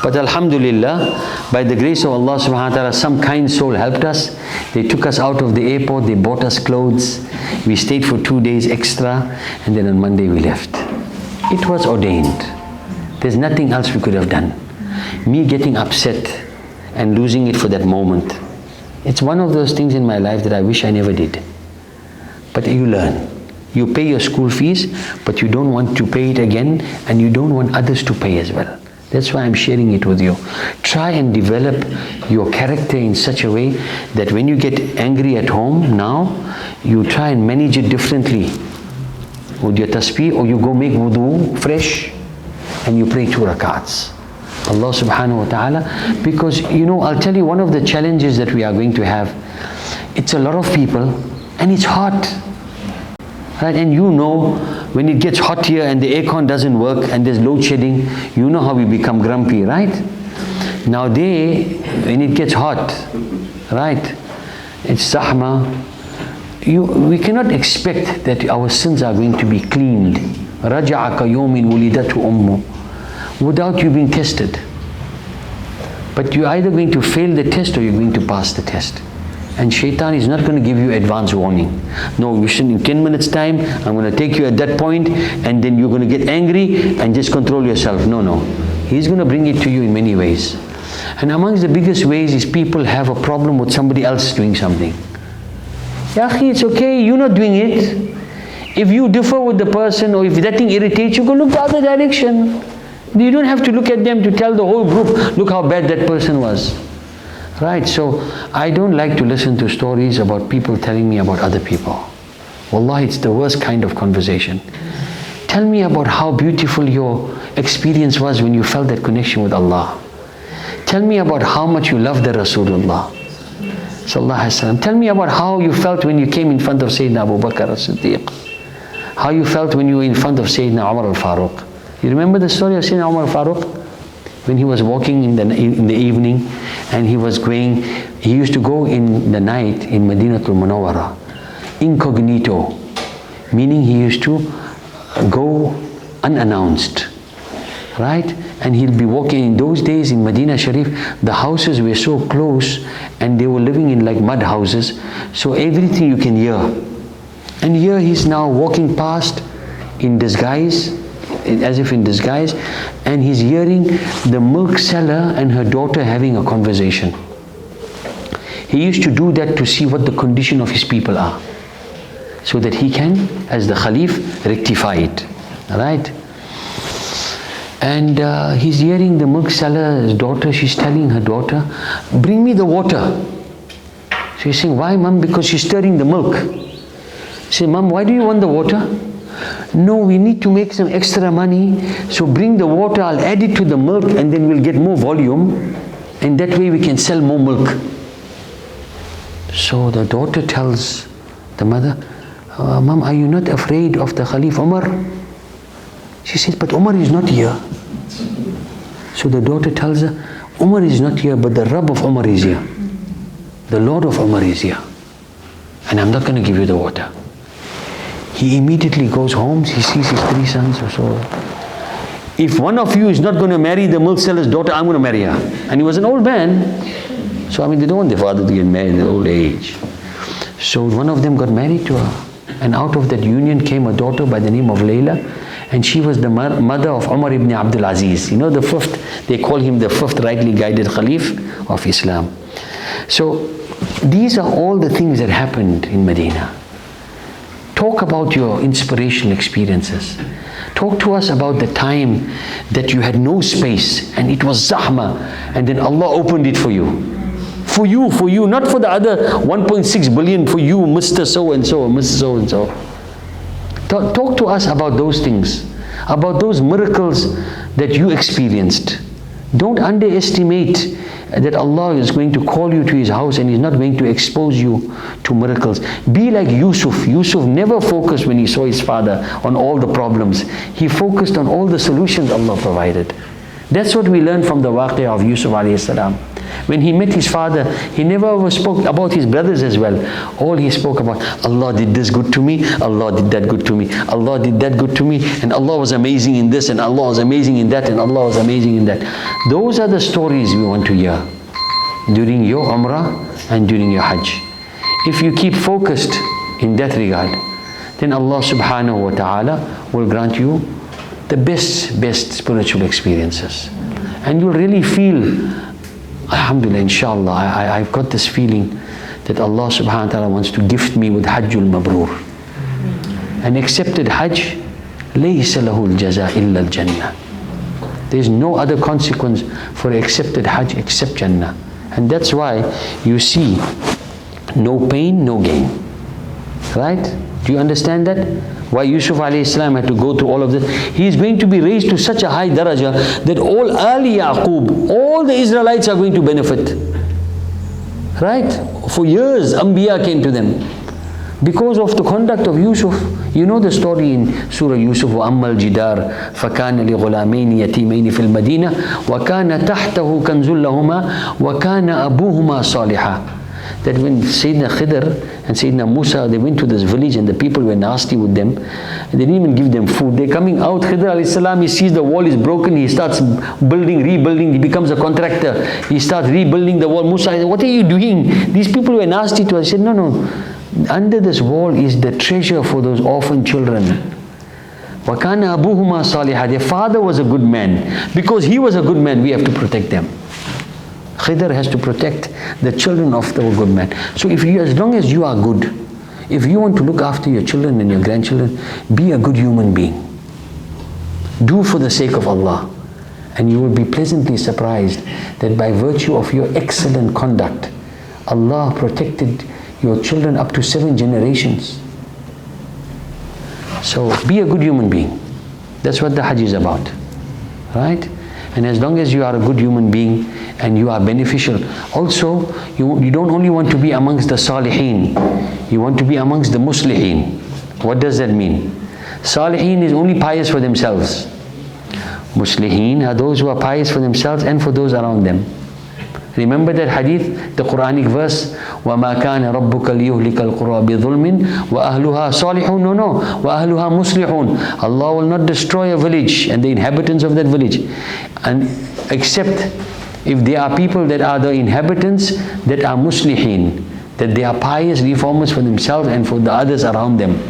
But Alhamdulillah, by the grace of Allah subhanahu wa ta'ala, some kind soul helped us. They took us out of the airport, they bought us clothes. We stayed for 2 days extra, and then on Monday we left. It was ordained. There's nothing else we could have done. Me getting upset and losing it for that moment, it's one of those things in my life that I wish I never did. But you learn. You pay your school fees, but you don't want to pay it again, and you don't want others to pay as well. That's why I'm sharing it with you. Try and develop your character in such a way that when you get angry at home now, you try and manage it differently with your tasbih, or you go make wudu fresh and you pray 2 rakats. Allah subhanahu wa ta'ala, because I'll tell you one of the challenges that we are going to have. It's a lot of people and it's hot. Right? And when it gets hot here and the aircon doesn't work and there's load shedding, you know how we become grumpy, right? Now when it gets hot, right, it's zahma, we cannot expect that our sins are going to be cleaned. رَجَعَكَ يَوْمٍ وُلِدَتْهُ أُمُّ, without you being tested. But you're either going to fail the test or you're going to pass the test. And shaitan is not going to give you advance warning. No, you shouldn't. In 10 minutes time, I'm going to take you at that point, and then you're going to get angry and just control yourself. No. He's going to bring it to you in many ways. And amongst the biggest ways is people have a problem with somebody else doing something. Ya akhi, it's okay, you're not doing it. If you differ with the person, or if that thing irritates you, go look the other direction. You don't have to look at them to tell the whole group, look how bad that person was. Right, so I don't like to listen to stories about people telling me about other people. Wallahi, it's the worst kind of conversation. Tell me about how beautiful your experience was when you felt that connection with Allah. Tell me about how much you loved the Rasulullah Sallallahu Alaihi Wasallam. Tell me about how you felt when you came in front of Sayyidina Abu Bakr as-Siddiq. How you felt when you were in front of Sayyidina Umar al-Faruq. You remember the story of Sayyidina Umar al-Faruq? When he was walking in the evening, and he used to go in the night in Madina al-Munawwara, incognito, meaning he used to go unannounced, right? And he'll be walking. In those days in Medina Sharif, the houses were so close, and they were living in like mud houses, so everything you can hear. And here he's now walking past in disguise, as if in disguise, and he's hearing the milk seller and her daughter having a conversation. He used to do that to see what the condition of his people are, so that he can, as the Khalif, rectify it. Alright? And he's hearing the milk seller's daughter, she's telling her daughter, bring me the water. So he's saying, why mom? Because she's stirring the milk. She said, Mom, why do you want the water? No, we need to make some extra money, so bring the water, I'll add it to the milk, and then we'll get more volume, and that way we can sell more milk. So the daughter tells the mother, Mom, are you not afraid of the Khalif Umar? She says, but Umar is not here. So the daughter tells her, Umar is not here, but the Rabb of Umar is here. The Lord of Umar is here. And I'm not going to give you the water. He immediately goes home, he sees his 3 sons or so. If one of you is not going to marry the milk seller's daughter, I'm going to marry her. And he was an old man. So they don't want their father to get married in old age. So one of them got married to her. And out of that union came a daughter by the name of Layla. And she was the mother of Umar ibn Abdul Aziz. You know, the 5th, they call him the 5th rightly guided Khalif of Islam. So these are all the things that happened in Medina. Talk about your inspirational experiences. Talk to us about the time that you had no space and it was zahma, and then Allah opened it for you. For you, not for the other 1.6 billion, for you, Mr. So-and-so, or Mrs. So-and-so. Talk to us about those things, about those miracles that you experienced. Don't underestimate that Allah is going to call you to His house and He's not going to expose you to miracles. Be like Yusuf. Yusuf never focused when he saw his father on all the problems. He focused on all the solutions Allah provided. That's what we learn from the waqi' of Yusuf alayhi salam. When he met his father, he never ever spoke about his brothers as well. All he spoke about, Allah did this good to me, Allah did that good to me, Allah did that good to me, and Allah was amazing in this, and Allah was amazing in that, and Allah was amazing in that. Those are the stories we want to hear during your Umrah and during your Hajj. If you keep focused in that regard, then Allah subhanahu wa ta'ala will grant you the best spiritual experiences. And you'll really feel, alhamdulillah, inshallah, I've got this feeling that Allah subhanahu wa ta'ala wants to gift me with Hajjul Mabrur. An accepted Hajj, لَيْسَ لَهُ الْجَزَاء إِلَّا الْجَنَّةِ. There is no other consequence for accepted Hajj except Jannah. And that's why you see no pain, no gain. Right? Do you understand that? Why Yusuf alayhi salam had to go through all of this? He is going to be raised to such a high daraja that all Ali Yaqub, all the Israelites are going to benefit. Right? For years, Anbiya came to them. Because of the conduct of Yusuf. You know the story in Surah Yusuf, وَأَمَّا الْجِدَارِ فَكَانَ لِغُلَامَيْنِ يَتِيمَيْنِ فِي الْمَدِينَةِ وَكَانَ تَحْتَهُ كَنْزٌ لَهُمَا وَكَانَ أَبُوهُمَا صَالِحًا. That when Sayyidina Khidr and Sayyidina Musa, they went to this village and the people were nasty with them. And they didn't even give them food. They're coming out, Khidr alayhi salam, he sees the wall is broken, he starts building, rebuilding, he becomes a contractor. He starts rebuilding the wall. Musa said, what are you doing? These people were nasty to us. He said, no. Under this wall is the treasure for those orphan children. وَكَانَ أَبُوهُمَا صَالِحًا. Their father was a good man. Because he was a good man, we have to protect them. Khidr has to protect the children of the good man. So as long as you are good, if you want to look after your children and your grandchildren, be a good human being. Do for the sake of Allah. And you will be pleasantly surprised that by virtue of your excellent conduct, Allah protected your children up to 7 generations. So be a good human being. That's what the Hajj is about. Right? And as long as you are a good human being and you are beneficial, also you don't only want to be amongst the Salihin, you want to be amongst the Muslihin. What does that mean? Salihin is only pious for themselves. Muslihin are those who are pious for themselves and for those around them. Remember that hadith, the Quranic verse, وَمَا كَانَ رَبُّكَ لِيُهْلِكَ الْقُرَى بِظُلْمٍ وَأَهْلُهَا صَالِحُونَ. No. وَأَهْلُهَا مُصْلِحُونَ. Allah will not destroy a village and the inhabitants of that village, and except if there are people that are the inhabitants that are muslihin, that they are pious reformers for themselves and for the others around them.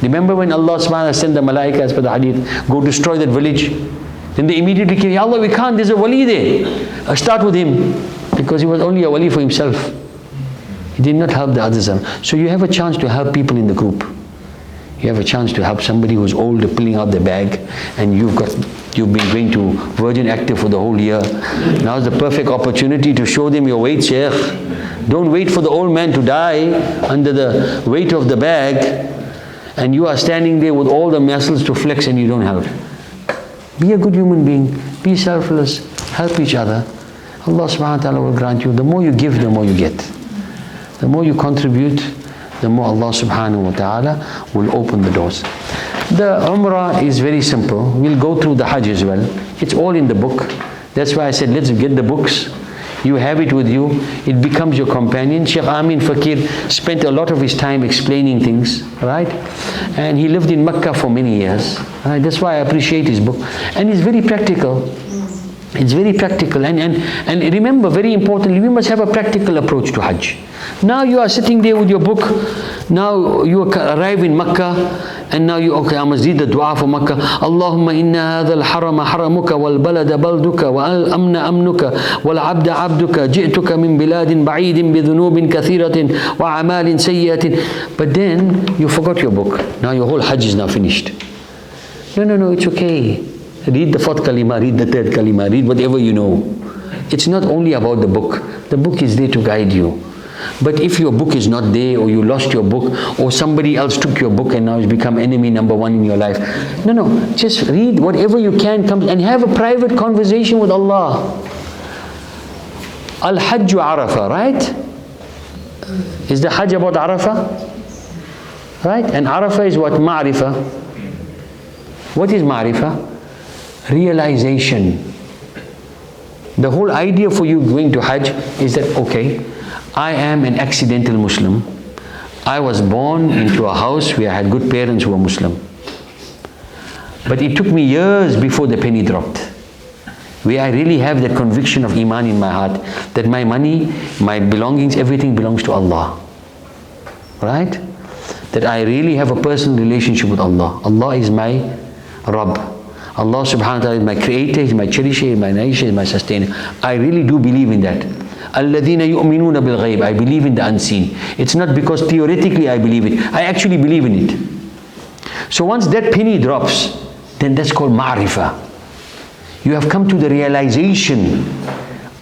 Remember when Allah subhanahu wa ta'ala sent the malaika, as per the hadith, go destroy that village. Then they immediately came, Ya Allah, we can't, there's a wali there. Start with him. Because he was only a wali for himself. He did not help the others. So you have a chance to help people in the group. You have a chance to help somebody who's old, pulling out the bag, and you've been going to Virgin Active for the whole year. Now's the perfect opportunity to show them your weight, Sheikh. Don't wait for the old man to die under the weight of the bag, and you are standing there with all the muscles to flex and you don't help. Be a good human being. Be selfless. Help each other. Allah subhanahu wa ta'ala will grant you. The more you give, the more you get. The more you contribute, the more Allah subhanahu wa ta'ala will open the doors. The Umrah is very simple. We'll go through the Hajj as well. It's all in the book. That's why I said, let's get the books. You have it with you. It becomes your companion. Sheikh Amin Fakir spent a lot of his time explaining things, right? And he lived in Mecca for many years. Right? That's why I appreciate his book. And it's very practical. It's very practical. And remember, very importantly, we must have a practical approach to Hajj. Now you are sitting there with your book. Now you arrive in Mecca. And now I must read the dua for Makkah. Allahumma inna hadha al-harama haramuka wal balada balduka wal amna amnuka wal abda abduka ji'tuka min biladin ba'idin bi dhunubin kathiratin wa amalin sayyatin. But then you forgot your book. Now your whole Hajj is now finished. No, it's okay. Read the fourth kalima, read the third kalima, read whatever you know. It's not only about the book. The book is there to guide you. But if your book is not there, or you lost your book, or somebody else took your book and now it's become enemy number one in your life, no, just read whatever you can, come and have a private conversation with Allah. Al-Hajj Arafah, right? Is the Hajj about Arafah? Right? And Arafah is what? Ma'rifah. What is Ma'rifah? Realization. The whole idea for you going to Hajj is that, okay, I am an accidental Muslim. I was born into a house where I had good parents who were Muslim. But it took me years before the penny dropped, where I really have that conviction of Iman in my heart, that my money, my belongings, everything belongs to Allah. Right? That I really have a personal relationship with Allah. Allah is my Rabb. Allah subhanahu wa ta'ala is my creator, is my cherisher, is my nourisher, is my sustainer. I really do believe in that. الَّذِينَ يُؤْمِنُونَ بِالْغَيْبِ. I believe in the unseen. It's not because theoretically I believe it. I actually believe in it. So once that penny drops, then that's called ma'rifah. You have come to the realization,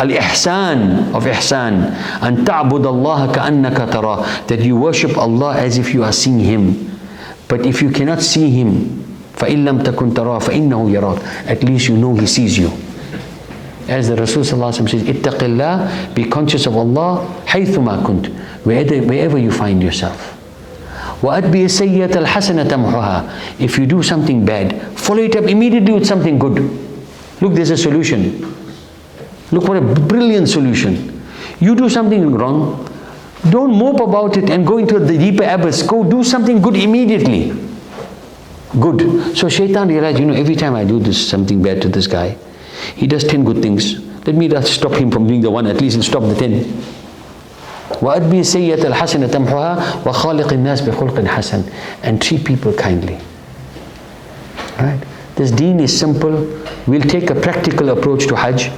al-ihsan of ihsan, and ta'bud Allah ka'annaka tara, that you worship Allah as if you are seeing Him. But if you cannot see Him, فَإِن لَمْ تَكُنْ تَرَى فَإِنَّهُ يَرَاكَ, at least you know He sees you. As the Rasul says, ittaqi Allah, be conscious of Allah, حَيْثُمَا كُنْتَ, wherever you find yourself. وَأَتْبِعِ السَّيِّئَةَ الْحَسَنَةَ تَمْحُهَا. If you do something bad, follow it up immediately with something good. Look, there's a solution. Look, what a brilliant solution. You do something wrong, don't mope about it and go into the deeper abyss. Go do something good immediately. Good. So shaitan realized, every time I do something bad to this guy, he does 10 good things. Let me just stop him from doing the one, at least he'll stop the 10. وَأَتْبِعِ السَّيِّئَةَ الْحَسَنَةَ تَمْحُهَا وَخَالِقِ النَّاسِ بِخُلْقٍ حَسَنٍ, and treat people kindly. Right? This deen is simple. We'll take a practical approach to Hajj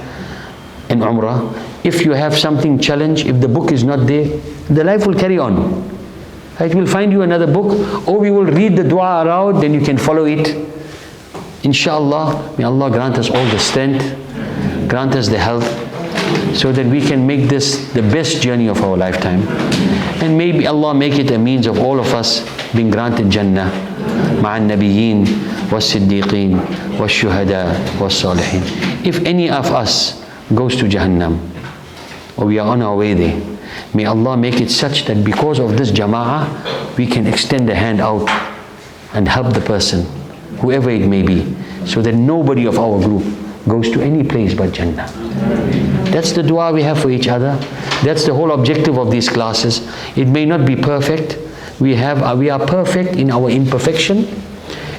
and Umrah. If you have something challenge, if the book is not there, the life will carry on. Right? We'll find you another book, or we will read the dua aloud, then you can follow it. Inshallah, may Allah grant us all the strength, grant us the health, so that we can make this the best journey of our lifetime. And maybe Allah make it a means of all of us being granted Jannah مع النبيين والصديقين والشهداء والصالحين. If any of us goes to Jahannam, or we are on our way there, may Allah make it such that because of this jama'ah, we can extend a hand out and help the person, whoever it may be, so that nobody of our group goes to any place but Jannah. That's the dua we have for each other. That's the whole objective of these classes. It may not be perfect. We are perfect in our imperfection,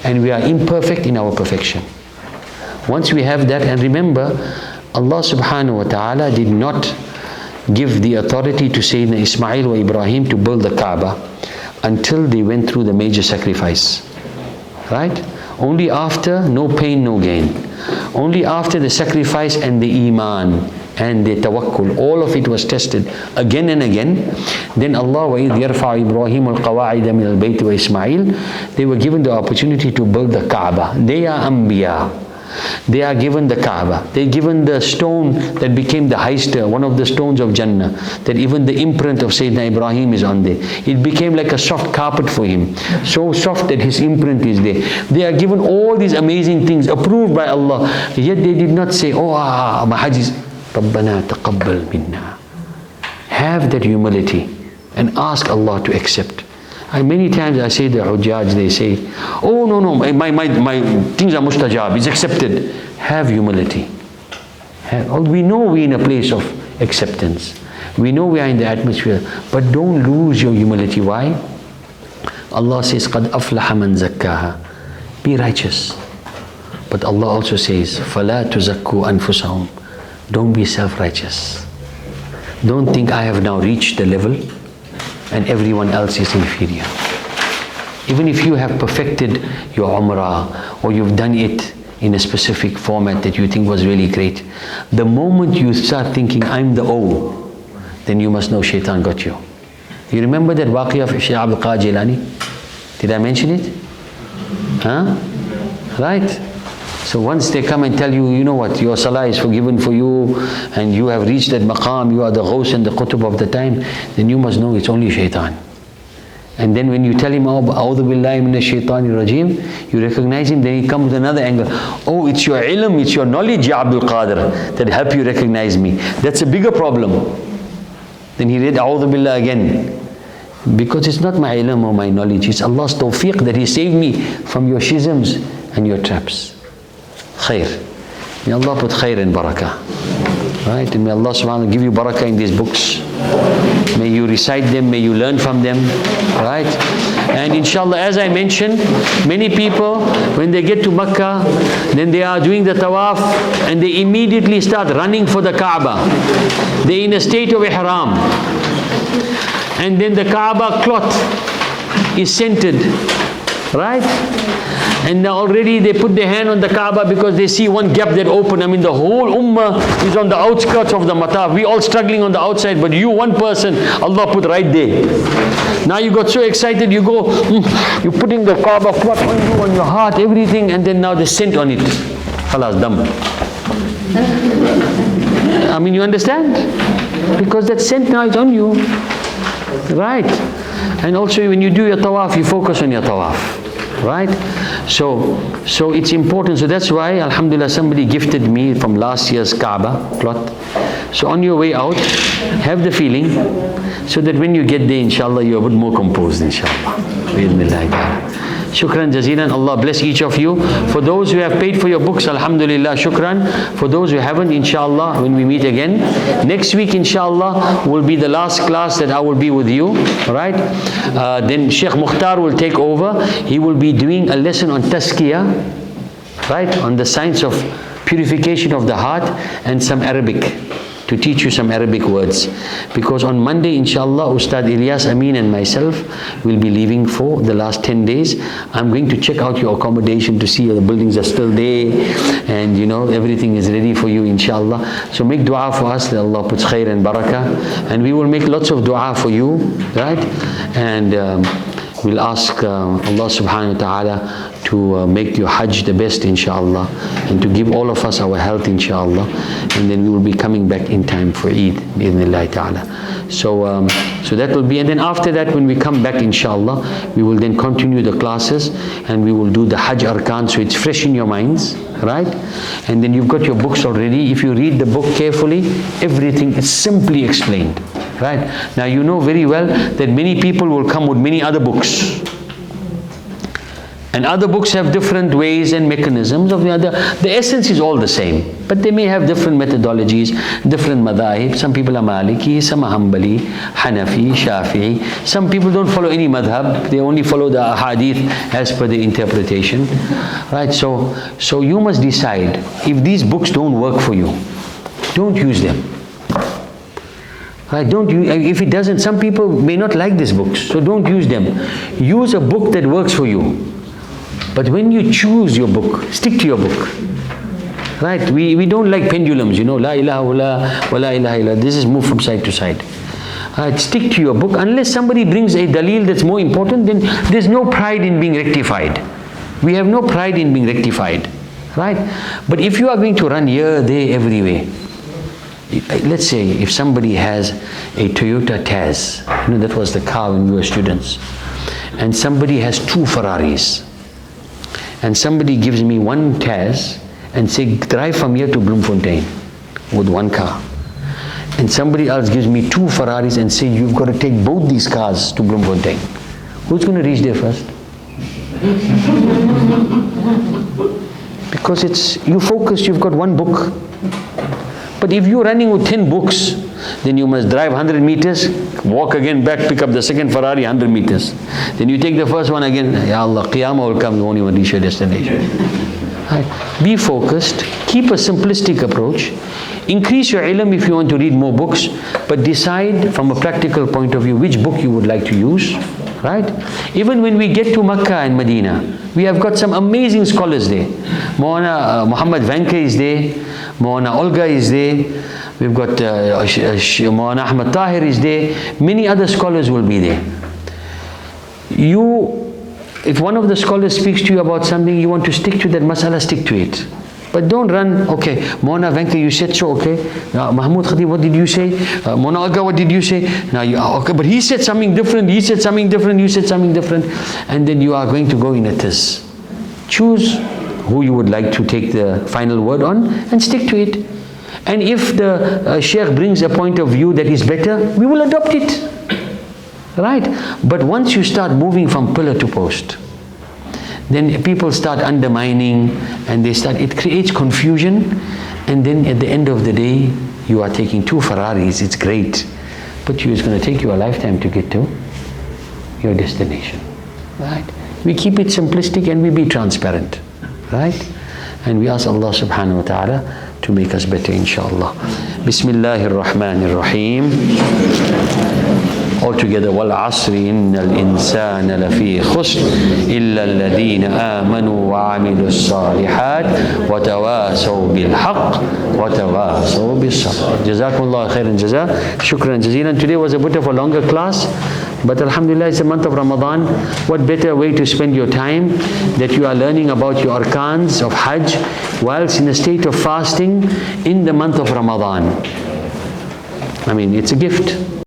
and we are imperfect in our perfection. Once we have that, and remember, Allah subhanahu wa ta'ala did not give the authority to Sayyidina Ismail or Ibrahim to build the Kaaba until they went through the major sacrifice. Right? Only after, no pain, no gain. Only after the sacrifice and the Iman and the tawakkul, all of it was tested again and again. Then Allah, وَإِذْ يَرْفَعُ إِبْرَاهِيمُ الْقَوَاعِدَ مِنَ الْبَيْتِ وَإِسْمَعِيلُ, they were given the opportunity to build the Kaaba. They are Anbiya. They are given the Kaaba. They are given the stone that became the Heister, one of the stones of Jannah, that even the imprint of Sayyidina Ibrahim is on there. It became like a soft carpet for him, so soft that his imprint is there. They are given all these amazing things approved by Allah, yet they did not say, my Hajj is Rabbana taqabbal minna. Have that humility and ask Allah to accept. Many times I say the Hujjaj, they say, no, my things are mustajab, it's accepted. Have humility. We know we're in a place of acceptance. We know we are in the atmosphere, but don't lose your humility. Why? Allah says, قَدْ أَفْلَحَ مَنْ زَكَّاهَا. Be righteous. But Allah also says, فَلَا تُزَكُّوا أَنفُسَهُمْ. Don't be self-righteous. Don't think I have now reached the level and everyone else is inferior. Even if you have perfected your Umrah, or you've done it in a specific format that you think was really great, the moment you start thinking, I'm the O, then you must know shaitan got you. You remember that waqi of Shaykh Abdul Qadir Jilani? Did I mention it? Huh? Right. So once they come and tell you, you know what, your salah is forgiven for you and you have reached that maqam, you are the ghaus and the qutub of the time, then you must know it's only shaitan. And then when you tell him, A'udhu billahi minash shaitanir rajim, you recognize him, then he comes with another angle. Oh, it's your ilm, it's your knowledge, Ya Abdul Qadir, that help you recognize me. That's a bigger problem. Then he read A'udhu billah again. Because it's not my ilm or my knowledge, it's Allah's tawfiq that He saved me from your schisms and your traps. Khair. May Allah put khair and barakah. Right? And may Allah subhanahu wa ta'ala give you barakah in these books. May you recite them, may you learn from them. Right? And inshallah, as I mentioned, many people, when they get to Makkah, then they are doing the tawaf and they immediately start running for the Kaaba. They're in a state of ihram. And then the Kaaba cloth is scented. Right? And now already they put their hand on the Kaaba because they see one gap that open. I mean, the whole ummah is on the outskirts of the mataf. We all struggling on the outside, but you, one person, Allah put right there. Now you got so excited, you go, you're putting the Kaaba cloth on you, on your heart, everything, and then now the scent on it. Khalas, dam. I mean, you understand? Because that scent now is on you. Right? And also when you do your tawaf, you focus on your tawaf. Right? So it's important. So that's why, alhamdulillah, somebody gifted me from last year's Kaaba cloth. So on your way out, have the feeling, so that when you get there, inshallah, you're a bit more composed, inshallah. Shukran jazeelan. Allah bless each of you. For those who have paid for your books, alhamdulillah, shukran. For those who haven't, inshallah, when we meet again, next week, inshallah, will be the last class that I will be with you. Right? Then Sheikh Mukhtar will take over. He will be doing a lesson on tazkiyah, right? On the science of purification of the heart, and some Arabic, to teach you some Arabic words. Because on Monday, inshallah, Ustad Ilyas Amin and myself will be leaving for the last 10 days. I'm going to check out your accommodation to see the buildings are still there, and you know, everything is ready for you, inshallah. So make dua for us that Allah puts khair and barakah, and we will make lots of dua for you, right? And we'll ask Allah subhanahu wa ta'ala to make your Hajj the best, inshallah, and to give all of us our health, inshallah, and then we will be coming back in time for Eid, bi'idhnillahi ta'ala. So that will be, and then after that, when we come back, inshallah, we will then continue the classes, and we will do the Hajj Arkan, so it's fresh in your minds, right? And then you've got your books already. If you read the book carefully, everything is simply explained, right? Now you know very well that many people will come with many other books. And other books have different ways and mechanisms of the other. The essence is all the same, but they may have different methodologies, different madhahib. Some people are Maliki, some are Hanbali, Hanafi, Shafi'i. Some people don't follow any madhab. They only follow the hadith as per the interpretation. Right? So you must decide. If these books don't work for you, don't use them. Right? If it doesn't, some people may not like these books, so don't use them. Use a book that works for you. But when you choose your book, stick to your book. Right? We don't like pendulums, you know, la ilaha wa la ilaha illa. This is moved from side to side. Right? Stick to your book. Unless somebody brings a dalil that's more important, then there's no pride in being rectified. We have no pride in being rectified. Right? But if you are going to run here, there, everywhere, let's say if somebody has a Toyota Taz, you know, that was the car when we were students, and somebody has 2 Ferraris, and somebody gives me one Taz and say, drive from here to Bloemfontein with one car, and somebody else gives me 2 Ferraris and say, you've got to take both these cars to Bloemfontein, who's going to reach there first? Because you focused, you've got one book. But if you're running with 10 books, then you must drive 100 meters, walk again back, pick up the second Ferrari 100 meters. Then you take the first one again, Ya Allah, Qiyamah will come, you won't even reach your destination. Right. Be focused, keep a simplistic approach, increase your ilm if you want to read more books, but decide from a practical point of view which book you would like to use. Right? Even when we get to Makkah and Madina, we have got some amazing scholars there. Maulana Muhammad Vanka is there, Maulana Olga is there, we've got Maulana Ahmad Tahir is there, many other scholars will be there. You If one of the scholars speaks to you about something, you want to stick to that masala, stick to it. But don't run, okay, Mona Venka, you said so, okay. Mahmoud Khatib, what did you say? Mona Aga, what did you say? Now you, okay, but he said something different, he said something different, you said something different. And then you are going to go in a tiz. Choose who you would like to take the final word on and stick to it. And if the Sheikh brings a point of view that is better, we will adopt it. Right? But once you start moving from pillar to post, then people start undermining and it creates confusion, and then at the end of the day you are taking 2 Ferraris. It's great, but it's going to take you a lifetime to get to your destination. Right? We keep it simplistic and we be transparent. Right? And we ask Allah subhanahu wa ta'ala to make us better, inshallah. Bismillahir Rahmanir Rahim. All together, وَالْعَصْرِ إِنَّ الْإِنسَانَ لَفِي خُسْرٍ إِلَّا الَّذِينَ آمَنُوا وَعَمِلُوا الصَّالِحَاتِ وَتَوَاصَوْا بِالْحَقِّ وَتَوَاصَوْا بِالصَّبْرِ. Jazakumullah khairan jaza. Shukran jazeelan. Today was a bit of a longer class, but alhamdulillah, it's the month of Ramadan. What better way to spend your time that you are learning about your arkans of Hajj whilst in a state of fasting in the month of Ramadan. I mean, it's a gift.